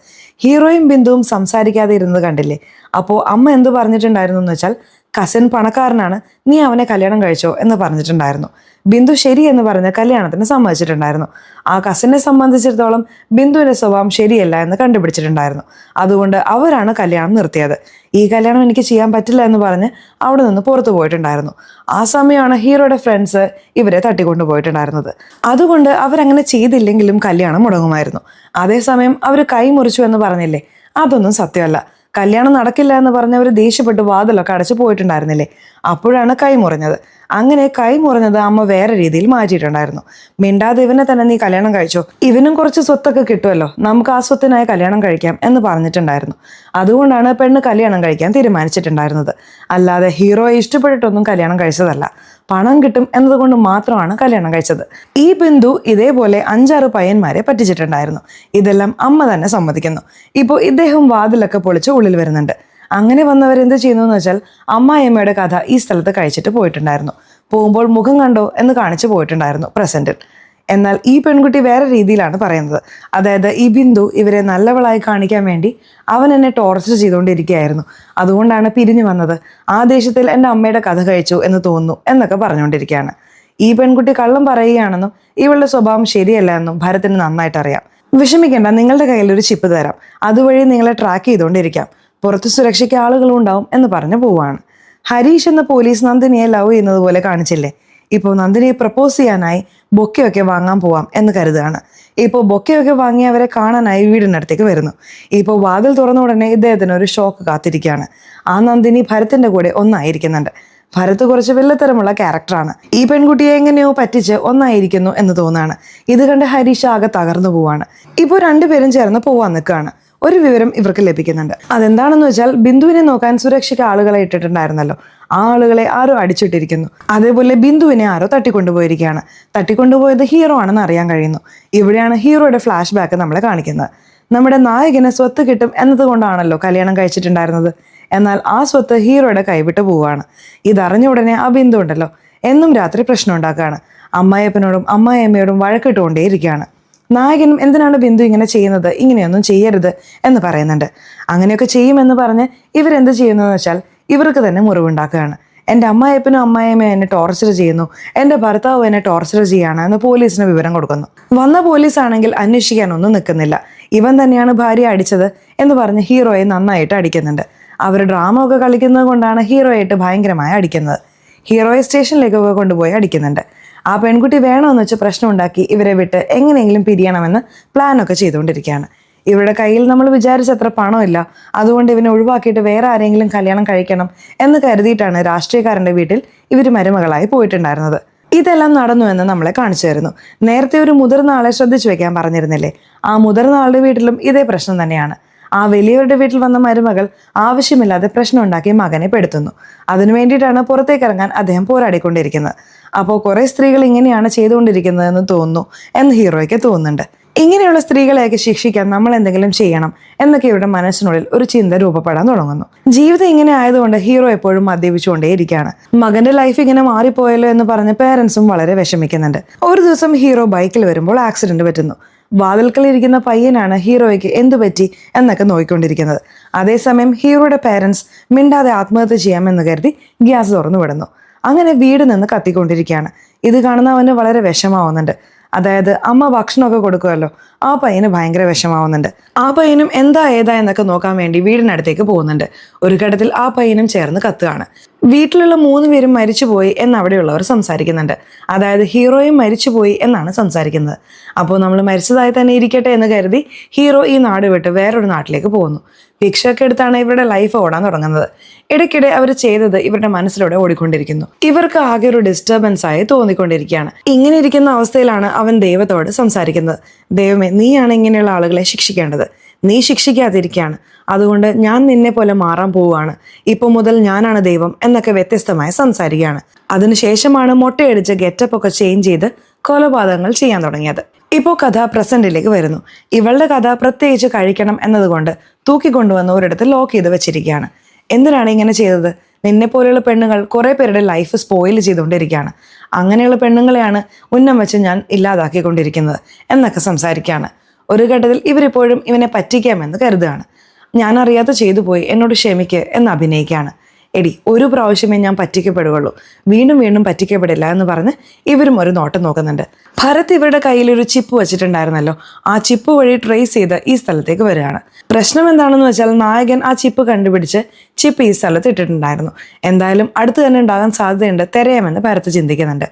ഹീറോയും ബിന്ദുവും സംസാരിക്കാതെ ഇരുന്നത് കണ്ടില്ലേ? അപ്പോൾ അമ്മ എന്ത് പറഞ്ഞിട്ടുണ്ടായിരുന്നു എന്ന് വെച്ചാൽ, കസിൻ പണക്കാരനാണ്, നീ അവനെ കല്യാണം കഴിച്ചോ എന്ന് പറഞ്ഞിട്ടുണ്ടായിരുന്നു. ബിന്ദു ശരി എന്ന് പറഞ്ഞ് കല്യാണത്തിന് സമ്മതിച്ചിട്ടുണ്ടായിരുന്നു. ആ കസിനെ സംബന്ധിച്ചിടത്തോളം ബിന്ദുവിൻ്റെ സ്വഭാവം ശരിയല്ല എന്ന് കണ്ടുപിടിച്ചിട്ടുണ്ടായിരുന്നു. അതുകൊണ്ട് അവരാണ് കല്യാണം നിർത്തിയത്. ഈ കല്യാണം എനിക്ക് ചെയ്യാൻ പറ്റില്ല എന്ന് പറഞ്ഞ് അവിടെ നിന്ന് പുറത്തു പോയിട്ടുണ്ടായിരുന്നു. ആ സമയമാണ് ഹീറോയുടെ ഫ്രണ്ട്സ് ഇവരെ തട്ടിക്കൊണ്ടു പോയിട്ടുണ്ടായിരുന്നത്. അതുകൊണ്ട് അവരങ്ങനെ ചെയ്തില്ലെങ്കിലും കല്യാണം മുടങ്ങുമായിരുന്നു. അതേസമയം അവർ കൈ മുറിച്ചു എന്ന് പറഞ്ഞില്ലേ? അതൊന്നും സത്യമല്ല. കല്യാണം നടക്കില്ല എന്ന് പറഞ്ഞവർ ദേഷ്യപ്പെട്ട് വാതിലൊക്കെ അടച്ചു പോയിട്ടുണ്ടായിരുന്നില്ലേ? അപ്പോഴാണ് കൈ മുറിഞ്ഞത്. അങ്ങനെ കൈ മുറിഞ്ഞത് അമ്മ വേറെ രീതിയിൽ മാറ്റിയിട്ടുണ്ടായിരുന്നു. മിണ്ടാതെ ഇവനെ തന്നെ നീ കല്യാണം കഴിച്ചോ, ഇവനും കുറച്ച് സ്വത്തൊക്കെ കിട്ടുമല്ലോ, നമുക്ക് ആ സ്വത്തിനായി കല്യാണം കഴിക്കാം എന്ന് പറഞ്ഞിട്ടുണ്ടായിരുന്നു. അതുകൊണ്ടാണ് പെണ്ണ് കല്യാണം കഴിക്കാൻ തീരുമാനിച്ചിട്ടുണ്ടായിരുന്നത്. അല്ലാതെ ഹീറോയെ ഇഷ്ടപ്പെട്ടിട്ടൊന്നും കല്യാണം കഴിച്ചതല്ല. പണം കിട്ടും എന്നതുകൊണ്ട് മാത്രമാണ് കല്യാണം കഴിച്ചത്. ഈ ബിന്ദു ഇതേപോലെ 5-6 പയ്യന്മാരെ പറ്റിച്ചിട്ടുണ്ടായിരുന്നു. ഇതെല്ലാം അമ്മ തന്നെ സമ്മതിക്കുന്നു. ഇപ്പോൾ ഇദ്ദേഹം വാതിലൊക്കെ പൊളിച്ച് ഉള്ളിൽ വരുന്നുണ്ട്. അങ്ങനെ വന്നവരെന്ത് ചെയ്യുന്നു എന്ന് വെച്ചാൽ, അമ്മായിയമ്മയുടെ കഥ ഈ സ്ഥലത്ത് കഴിച്ചിട്ട് പോയിട്ടുണ്ടായിരുന്നു. പോകുമ്പോൾ മുഖം കണ്ടോ എന്ന് കാണിച്ചു പോയിട്ടുണ്ടായിരുന്നു പ്രസന്റിൽ. എന്നാൽ ഈ പെൺകുട്ടി വേറെ രീതിയിലാണ് പറയുന്നത്. അതായത് ഈ ബിന്ദു ഇവരെ നല്ലവളായി കാണിക്കാൻ വേണ്ടി അവൻ എന്നെ ടോർച്ചർ ചെയ്തുകൊണ്ടിരിക്കുകയായിരുന്നു, അതുകൊണ്ടാണ് പിരിഞ്ഞു വന്നത്. ആ ദേഷ്യത്തിൽ എൻ്റെ അമ്മയുടെ കഥ കഴിച്ചു എന്ന് തോന്നുന്നു എന്നൊക്കെ പറഞ്ഞുകൊണ്ടിരിക്കുകയാണ്. ഈ പെൺകുട്ടി കള്ളം പറയുകയാണെന്നും ഇവളുടെ സ്വഭാവം ശരിയല്ല എന്നും ഭരത്തിന് നന്നായിട്ട് അറിയാം. വിഷമിക്കേണ്ട, നിങ്ങളുടെ കയ്യിൽ ഒരു ചിപ്പ് തരാം, അതുവഴി നിങ്ങളെ ട്രാക്ക് ചെയ്തുകൊണ്ടിരിക്കാം, പുറത്ത് സുരക്ഷയ്ക്ക് ആളുകളും ഉണ്ടാവും എന്ന് പറഞ്ഞു പോവാണ്. ഹരീഷ് എന്ന പോലീസ് നന്ദിനിയെ ലവ് ചെയ്യുന്നത് പോലെ കാണിച്ചില്ലേ? ഇപ്പോൾ നന്ദിനിയെ പ്രപ്പോസ് ചെയ്യാനായി ബൊക്കെയൊക്കെ വാങ്ങാൻ പോവാം എന്ന് കരുതുകയാണ്. ഇപ്പോൾ ബൊക്കെയൊക്കെ വാങ്ങി അവരെ കാണാനായി വീടിനടുത്തേക്ക് വരുന്നു. ഇപ്പോൾ വാതിൽ തുറന്ന ഉടനെ ഇദ്ദേഹത്തിന് ഒരു ഷോക്ക് കാത്തിരിക്കുകയാണ്. ആ നന്ദിനി ഭരത്തിന്റെ കൂടെ ഒന്നായിരിക്കുന്നുണ്ട്. ഭരത് കുറച്ച് വില്ലത്തരമുള്ള ക്യാരക്ടറാണ്. ഈ പെൺകുട്ടിയെ എങ്ങനെയോ പറ്റിച്ച് ഒന്നായിരിക്കുന്നു എന്ന് തോന്നുകയാണ്. ഇത് കണ്ട് ഹരീഷ് ആകെ തകർന്നു പോവാണ്. ഇപ്പോൾ രണ്ടുപേരും ചേർന്ന് പോവാൻ നിൽക്കുകയാണ്. ഒരു വിവരം ഇവർക്ക് ലഭിക്കുന്നുണ്ട്. അതെന്താണെന്ന് വെച്ചാൽ ബിന്ദുവിനെ നോക്കാൻ സുരക്ഷയ്ക്ക് ആളുകളെ ഇട്ടിട്ടുണ്ടായിരുന്നല്ലോ, ആ ആളുകളെ ആരോ അടിച്ചിട്ടിരിക്കുന്നു. അതേപോലെ ബിന്ദുവിനെ ആരോ തട്ടിക്കൊണ്ടുപോയിരിക്കുകയാണ്. തട്ടിക്കൊണ്ടുപോയത് ഹീറോ ആണെന്ന് അറിയാൻ കഴിയുന്നു. ഇവിടെയാണ് ഹീറോയുടെ ഫ്ലാഷ് ബാക്ക് നമ്മളെ കാണിക്കുന്നത്. നമ്മുടെ നായകന് സ്വത്ത് കിട്ടും എന്നതുകൊണ്ടാണല്ലോ കല്യാണം കഴിച്ചിട്ടുണ്ടായിരുന്നത്. എന്നാൽ ആ സ്വത്ത് ഹീറോയുടെ കൈവിട്ട് പോവുകയാണ്. ഇതറിഞ്ഞ ഉടനെ ആ ബിന്ദു ഉണ്ടല്ലോ എന്നും രാത്രി പ്രശ്നം ഉണ്ടാക്കുകയാണ്. അമ്മായിയപ്പനോടും അമ്മായിയമ്മയോടും വഴക്കിട്ടുകൊണ്ടേയിരിക്കുകയാണ്. നായകനും എന്തിനാണ് ബിന്ദു ഇങ്ങനെ ചെയ്യുന്നത്, ഇങ്ങനെയൊന്നും ചെയ്യരുത് എന്ന് പറയുന്നുണ്ട്. അങ്ങനെയൊക്കെ ചെയ്യുമെന്ന് പറഞ്ഞ് ഇവരെന്ത് ചെയ്യുന്നതെന്ന് വെച്ചാൽ ഇവർക്ക് തന്നെ മുറിവുണ്ടാക്കുകയാണ്. എൻ്റെ അമ്മായിയപ്പനും അമ്മായിയമ്മയും എന്നെ ടോർച്ചർ ചെയ്യുന്നു, എൻ്റെ ഭർത്താവ് എന്നെ ടോർച്ചർ ചെയ്യാണ് എന്ന് പോലീസിന് വിവരം കൊടുക്കുന്നു. വന്ന പോലീസാണെങ്കിൽ അന്വേഷിക്കാനൊന്നും നിൽക്കുന്നില്ല. ഇവൻ തന്നെയാണ് ഭാര്യ അടിച്ചത് എന്ന് പറഞ്ഞ് ഹീറോയെ നന്നായിട്ട് അടിക്കുന്നുണ്ട്. അവർ ഡ്രാമ ഒക്കെ കളിക്കുന്നത് കൊണ്ടാണ് ഹീറോയായിട്ട് ഭയങ്കരമായി അടിക്കുന്നത്. ഹീറോയെ സ്റ്റേഷനിലേക്കൊക്കെ കൊണ്ടുപോയി അടിക്കുന്നുണ്ട്. ആ പെൺകുട്ടി വേണമെന്ന് വെച്ച് പ്രശ്നം ഉണ്ടാക്കി ഇവരെ വിട്ട് എങ്ങനെയെങ്കിലും പിരിയണമെന്ന് പ്ലാനൊക്കെ ചെയ്തുകൊണ്ടിരിക്കുകയാണ്. ഇവരുടെ കയ്യിൽ നമ്മൾ വിചാരിച്ചത്ര പണമില്ല, അതുകൊണ്ട് ഇവനെ ഒഴിവാക്കിയിട്ട് വേറെ ആരെങ്കിലും കല്യാണം കഴിക്കണം എന്ന് കരുതിയിട്ടാണ് രാഷ്ട്രീയക്കാരൻ്റെ വീട്ടിൽ ഇവർ മരുമകളായി പോയിട്ടുണ്ടായിരുന്നത്. ഇതെല്ലാം നടന്നു എന്ന് നമ്മളെ കാണിച്ചു തരുന്നു. നേരത്തെ ഒരു മുതിർന്ന ആളെ ശ്രദ്ധിച്ചു വെക്കാൻ പറഞ്ഞിരുന്നില്ലേ, ആ മുതിർന്ന ആളുടെ വീട്ടിലും ഇതേ പ്രശ്നം തന്നെയാണ്. ആ വലിയവരുടെ വീട്ടിൽ വന്ന മരുമകൾ ആവശ്യമില്ലാതെ പ്രശ്നം ഉണ്ടാക്കി മകനെ പെടുത്തുന്നു. അതിനു വേണ്ടിയിട്ടാണ് പുറത്തേക്ക് ഇറങ്ങാൻ അദ്ദേഹം പോരാടിക്കൊണ്ടിരിക്കുന്നത്. അപ്പോൾ കുറെ സ്ത്രീകൾ ഇങ്ങനെയാണ് ചെയ്തുകൊണ്ടിരിക്കുന്നതെന്ന് തോന്നുന്നു എന്ന് ഹീറോയ്ക്ക് തോന്നുന്നുണ്ട്. ഇങ്ങനെയുള്ള സ്ത്രീകളെയൊക്കെ ശിക്ഷിക്കാൻ നമ്മൾ എന്തെങ്കിലും ചെയ്യണം എന്നൊക്കെ ഇവരുടെ മനസ്സിനുള്ളിൽ ഒരു ചിന്ത രൂപപ്പെടാൻ തുടങ്ങുന്നു. ജീവിതം ഇങ്ങനെ ആയതുകൊണ്ട് ഹീറോ എപ്പോഴും മദ്യപിച്ചുകൊണ്ടേയിരിക്കുകയാണ്. മകന്റെ ലൈഫ് ഇങ്ങനെ മാറിപ്പോയല്ലോ എന്ന് പറഞ്ഞ് പേരൻസും വളരെ വിഷമിക്കുന്നുണ്ട്. ഒരു ദിവസം ഹീറോ ബൈക്കിൽ വരുമ്പോൾ ആക്സിഡന്റ് പറ്റുന്നു. വാതിൽക്കലിരിക്കുന്ന പയ്യനാണ് ഹീറോയ്ക്ക് എന്തു പറ്റി എന്നൊക്കെ നോക്കിക്കൊണ്ടിരിക്കുന്നത്. അതേസമയം ഹീറോയുടെ പേരൻസ് മിണ്ടാതെ ആത്മഹത്യ ചെയ്യാമെന്ന് കരുതി ഗ്യാസ് തുറന്നു വിടുന്നു. അങ്ങനെ വീട് നിന്ന് കത്തിക്കൊണ്ടിരിക്കുകയാണ്. ഇത് കാണുന്ന അവന് വളരെ വിഷമാവുന്നുണ്ട്. അതായത് അമ്മ ഭക്ഷണമൊക്കെ കൊടുക്കുമല്ലോ, ആ പയ്യന് ഭയങ്കര വിഷമാവുന്നുണ്ട്. ആ പയ്യനും എന്താ ഏതാ എന്നൊക്കെ നോക്കാൻ വേണ്ടി വീടിനടുത്തേക്ക് പോകുന്നുണ്ട്. ഒരു ഘട്ടത്തിൽ ആ പയ്യനും ചേർന്ന് കത്തുകയാണ്. വീട്ടിലുള്ള 3 പേരും മരിച്ചുപോയി എന്ന് അവിടെയുള്ളവർ സംസാരിക്കുന്നുണ്ട്. അതായത് ഹീറോയും മരിച്ചുപോയി എന്നാണ് സംസാരിക്കുന്നത്. അപ്പോൾ നമ്മൾ മരിച്ചതായി തന്നെ ഇരിക്കട്ടെ എന്ന് കരുതി ഹീറോ ഈ നാട് വിട്ട് വേറൊരു നാട്ടിലേക്ക് പോകുന്നു. ഭിക്ഷയൊക്കെ എടുത്താണ് ഇവരുടെ ലൈഫ് ഓടാൻ തുടങ്ങുന്നത്. ഇടയ്ക്കിടെ അവർ ചെയ്തത് ഇവരുടെ മനസ്സിലൂടെ ഓടിക്കൊണ്ടിരിക്കുന്നു. ഇവർക്ക് ആകെ ഒരു ഡിസ്റ്റർബൻസ് ആയി തോന്നിക്കൊണ്ടിരിക്കുകയാണ്. ഇങ്ങനെ ഇരിക്കുന്ന അവസ്ഥയിലാണ് അവൻ ദൈവത്തോട് സംസാരിക്കുന്നത്. ദൈവമേ, നീയാണ് ഇങ്ങനെയുള്ള ആളുകളെ ശിക്ഷിക്കേണ്ടത്, നീ ശിക്ഷിക്കാതിരിക്കുകയാണ്, അതുകൊണ്ട് ഞാൻ നിന്നെ പോലെ മാറാൻ പോവുകയാണ്, ഇപ്പൊ മുതൽ ഞാനാണ് ദൈവം എന്നൊക്കെ വ്യത്യസ്തമായി സംസാരിക്കുകയാണ്. അതിനുശേഷമാണ് മൊട്ടയടിച്ച് ഗെറ്റപ്പ് ഒക്കെ ചേഞ്ച് ചെയ്ത് കൊലപാതകങ്ങൾ ചെയ്യാൻ തുടങ്ങിയത്. ഇപ്പോൾ കഥ പ്രസന്റിലേക്ക് വരുന്നു. ഇവളുടെ കഥ പ്രത്യേകിച്ച് കഴിക്കണം എന്നതുകൊണ്ട് തൂക്കിക്കൊണ്ടുവന്ന് ഒരിടത്ത് ലോക്ക് ചെയ്ത് വെച്ചിരിക്കുകയാണ്. എന്തിനാണ് ഇങ്ങനെ ചെയ്തത്? നിന്നെ പോലെയുള്ള പെണ്ണുങ്ങൾ കുറെ പേരുടെ ലൈഫ് സ്പോയിൽ ചെയ്തുകൊണ്ടിരിക്കുകയാണ്. അങ്ങനെയുള്ള പെണ്ണുങ്ങളെയാണ് ഉന്നം വെച്ച് ഞാൻ ഇല്ലാതാക്കിക്കൊണ്ടിരിക്കുന്നത് എന്നൊക്കെ സംസാരിക്കുകയാണ്. ഒരു ഘട്ടത്തിൽ ഇവരിപ്പോഴും ഇവനെ പറ്റിക്കാമെന്ന് കരുതുകയാണ്. ഞാൻ അറിയാതെ ചെയ്തു പോയി, എന്നോട് ക്ഷമിക്ക് എന്ന് അഭിനയിക്കുകയാണ്. എടി, ഒരു പ്രാവശ്യമേ ഞാൻ പറ്റിക്കപ്പെടുകയുള്ളൂ, വീണ്ടും വീണ്ടും പറ്റിക്കപ്പെടില്ല എന്ന് പറഞ്ഞ് ഇവരും ഒരു നോട്ടം നോക്കുന്നുണ്ട്. ഭരത് ഇവരുടെ കയ്യിൽ ഒരു ചിപ്പ് വെച്ചിട്ടുണ്ടായിരുന്നല്ലോ, ആ ചിപ്പ് വഴി ട്രേസ് ചെയ്ത് ഈ സ്ഥലത്തേക്ക് വരികയാണ്. പ്രശ്നം എന്താണെന്ന് വെച്ചാൽ നായകൻ ആ ചിപ്പ് കണ്ടുപിടിച്ച് ചിപ്പ് ഈ സ്ഥലത്ത് ഇട്ടിട്ടുണ്ടായിരുന്നു. എന്തായാലും അടുത്ത് തന്നെ ഉണ്ടാകാൻ സാധ്യതയുണ്ട്, തിരയാമെന്ന് ഭരത് ചിന്തിക്കുന്നുണ്ട്.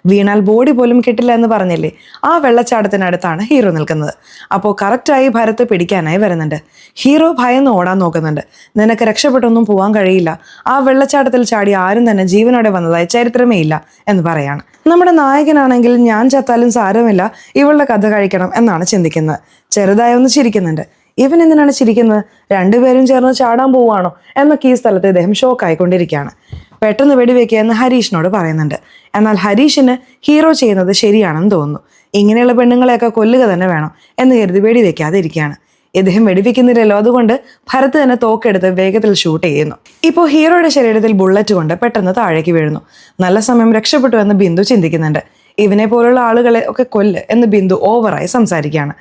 വീണാൽ ബോഡി പോലും കിട്ടില്ല എന്ന് പറഞ്ഞില്ലേ, ആ വെള്ളച്ചാട്ടത്തിനടുത്താണ് ഹീറോ നിൽക്കുന്നത്. അപ്പോൾ കറക്റ്റായി ഭരത് പിടിക്കാനായി വരുന്നുണ്ട്. ഹീറോ ഭയന്ന് ഓടാൻ നോക്കുന്നുണ്ട്. നിനക്ക് രക്ഷപ്പെട്ടൊന്നും പോകാൻ കഴിയില്ല, ആ വെള്ളച്ചാട്ടത്തിൽ ചാടി ആരും തന്നെ ജീവനോടെ വന്നതായി ചരിത്രമേ ഇല്ല എന്ന് പറയാണ്. നമ്മുടെ നായകനാണെങ്കിൽ ഞാൻ ചത്താലും സാരമില്ല, ഇവളുടെ കഥ കഴിക്കണം എന്നാണ് ചിന്തിക്കുന്നത്. ചെറുതായി ഒന്ന് ചിരിക്കുന്നുണ്ട്. ഇവൻ എന്തിനാണ് ചിരിക്കുന്നത്? രണ്ടുപേരും ചേർന്ന് ചാടാൻ പോവുകയാണോ എന്നൊക്കെ ഈ സ്ഥലത്ത് ഇദ്ദേഹം ഷോക്കായിക്കൊണ്ടിരിക്കുകയാണ്. പെട്ടെന്ന് വെടിവെക്കുക എന്ന് ഹരീഷിനോട് പറയുന്നുണ്ട്. എന്നാൽ ഹരീഷിന് ഹീറോ ചെയ്യുന്നത് ശരിയാണെന്ന് തോന്നുന്നു. ഇങ്ങനെയുള്ള പെണ്ണുങ്ങളെയൊക്കെ കൊല്ലുക തന്നെ വേണം എന്ന് കരുതി വെടിവെക്കാതെ ഇരിക്കുകയാണ്. ഇദ്ദേഹം വെടിവെക്കുന്നില്ലല്ലോ, അതുകൊണ്ട് ഭരത് തന്നെ തോക്കെടുത്ത് വേഗത്തിൽ ഷൂട്ട് ചെയ്യുന്നു. ഇപ്പോൾ ഹീറോയുടെ ശരീരത്തിൽ ബുള്ളറ്റ് കൊണ്ട് പെട്ടെന്ന് താഴേക്ക് വീഴുന്നു. നല്ല സമയം രക്ഷപ്പെട്ടു എന്ന് ബിന്ദു ചിന്തിക്കുന്നുണ്ട്. ഇവനെ പോലുള്ള ആളുകളെ ഒക്കെ കൊല്ല് എന്ന് ബിന്ദു ഓവറായി സംസാരിക്കുകയാണ്.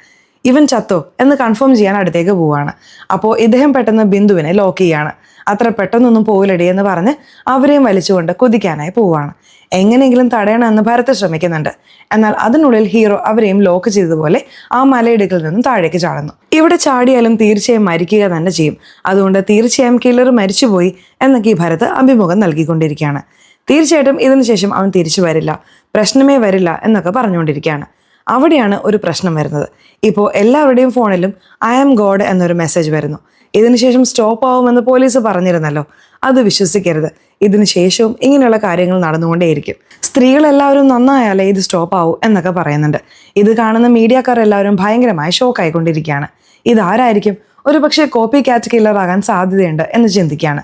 ഇവൻ ചത്തോ എന്ന് കൺഫേം ചെയ്യാൻ അടുത്തേക്ക് പോവാണ്. അപ്പോൾ ഇദ്ദേഹം പെട്ടെന്ന് ബിന്ദുവിനെ ലോക്ക് ചെയ്യാണ്. അത്ര പെട്ടെന്നൊന്നും പോയില്ലടി എന്ന് പറഞ്ഞ് അവരെയും വലിച്ചുകൊണ്ട് കുതിക്കാനായി പോവാണ്. എങ്ങനെയെങ്കിലും തടയണമെന്ന് ഭരത് ശ്രമിക്കുന്നുണ്ട്. എന്നാൽ അതിനുള്ളിൽ ഹീറോ അവരെയും ലോക്ക് ചെയ്തതുപോലെ ആ മലയിടുക്കിൽ നിന്നും താഴേക്ക് ചാടുന്നു. ഇവിടെ ചാടിയാലും തീർച്ചയായും മരിക്കുക തന്നെ ചെയ്യും, അതുകൊണ്ട് തീർച്ചയായും കില്ലർ മരിച്ചുപോയി എന്നൊക്കെ ഈ ഭരത് അഭിമുഖം നൽകിക്കൊണ്ടിരിക്കുകയാണ്. തീർച്ചയായിട്ടും ഇതിനുശേഷം അവൻ തിരിച്ചു വരില്ല, പ്രശ്നമേ വരില്ല എന്നൊക്കെ പറഞ്ഞുകൊണ്ടിരിക്കുകയാണ്. അവിടെയാണ് ഒരു പ്രശ്നം വരുന്നത്. ഇപ്പോൾ എല്ലാവരുടെയും ഫോണിലും ഐ ആം ഗോഡ് എന്നൊരു മെസ്സേജ് വരുന്നു. ഇതിനുശേഷം സ്റ്റോപ്പ് ആവുമെന്ന് പോലീസ് പറഞ്ഞിരുന്നല്ലോ, അത് വിശ്വസിക്കരുത്. ഇതിനുശേഷവും ഇങ്ങനെയുള്ള കാര്യങ്ങൾ നടന്നുകൊണ്ടേയിരിക്കും. സ്ത്രീകളെല്ലാവരും നന്നായാലേ ഇത് സ്റ്റോപ്പ് ആവൂ എന്നൊക്കെ പറയുന്നുണ്ട്. ഇത് കാണുന്ന മീഡിയക്കാർ എല്ലാവരും ഭയങ്കരമായി ഷോക്കായിക്കൊണ്ടിരിക്കുകയാണ്. ഇതാരായിരിക്കും? ഒരു പക്ഷേ കോപ്പി ക്യാറ്റ് കില്ലർ ആകാൻ സാധ്യതയുണ്ട് എന്ന് ചിന്തിക്കുകയാണ്.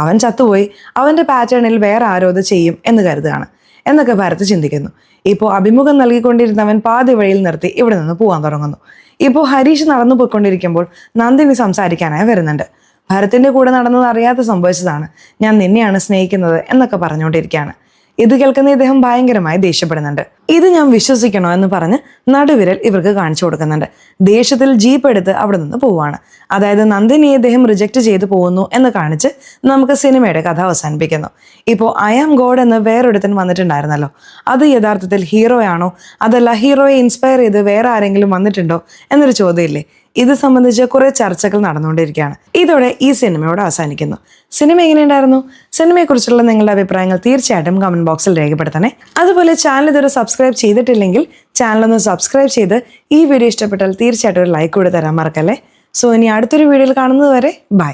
അവൻ ചത്തുപോയി, അവൻ്റെ പാറ്റേണിൽ വേറെ ആരോ ഇത് ചെയ്യും എന്ന് കരുതുകയാണ് എന്നൊക്കെ ഭരത് ചിന്തിക്കുന്നു. ഇപ്പോൾ അഭിമുഖം നൽകിക്കൊണ്ടിരുന്നവൻ പാതി വഴിയിൽ നിർത്തി ഇവിടെ നിന്ന് പോകാൻ തുടങ്ങുന്നു. ഇപ്പോൾ ഹരീഷ് നടന്നു പോയിക്കൊണ്ടിരിക്കുമ്പോൾ നന്ദിനി സംസാരിക്കാനായി വരുന്നുണ്ട്. ഭരത്തിന്റെ കൂടെ നടന്നത് അറിയാതെ സംഭവിച്ചതാണ്, ഞാൻ നിന്നെയാണ് സ്നേഹിക്കുന്നത് എന്നൊക്കെ പറഞ്ഞുകൊണ്ടിരിക്കുകയാണ്. ഇത് കേൾക്കുന്ന ഇദ്ദേഹം ഭയങ്കരമായി ദേഷ്യപ്പെടുന്നുണ്ട്. ഇത് ഞാൻ വിശ്വസിക്കണോ എന്ന് പറഞ്ഞ് നടുവിരൽ ഇവർക്ക് കാണിച്ചു കൊടുക്കുന്നുണ്ട്. ദേഷ്യത്തിൽ ജീപ്പ് എടുത്ത് അവിടെ നിന്ന് പോവാണ്. അതായത് നന്ദിനിയെ ഇദ്ദേഹം റിജക്റ്റ് ചെയ്ത് പോകുന്നു എന്ന് കാണിച്ച് നമുക്ക് സിനിമയുടെ കഥ അവസാനിപ്പിക്കുന്നു. ഇപ്പോൾ ഐ ആം ഗോഡ് എന്ന് വേറൊരുത്തൻ വന്നിട്ടുണ്ടായിരുന്നല്ലോ, അത് യഥാർത്ഥത്തിൽ ഹീറോയാണോ അതല്ല ഹീറോയെ ഇൻസ്പയർ ചെയ്ത് വേറെ ആരെങ്കിലും വന്നിട്ടുണ്ടോ എന്നൊരു ചോദ്യമില്ലേ? ഇത് സംബന്ധിച്ച് കുറെ ചർച്ചകൾ നടന്നുകൊണ്ടിരിക്കുകയാണ്. ഇതോടെ ഈ സിനിമയോട് അവസാനിക്കുന്നു. സിനിമ എങ്ങനെയുണ്ടായിരുന്നു? സിനിമയെക്കുറിച്ചുള്ള നിങ്ങളുടെ അഭിപ്രായങ്ങൾ തീർച്ചയായിട്ടും കമന്റ് ബോക്സിൽ രേഖപ്പെടുത്തണേ. അതുപോലെ ചാനൽ ഇതുവരെ സബ്സ്ക്രൈബ് ചെയ്തിട്ടില്ലെങ്കിൽ ചാനലൊന്ന് സബ്സ്ക്രൈബ് ചെയ്ത് ഈ വീഡിയോ ഇഷ്ടപ്പെട്ടാൽ തീർച്ചയായിട്ടും ഒരു ലൈക്ക് കൂടെ തരാൻ മറക്കല്ലേ. സോ ഇനി അടുത്തൊരു വീഡിയോയിൽ കാണുന്നത് വരെ ബൈ.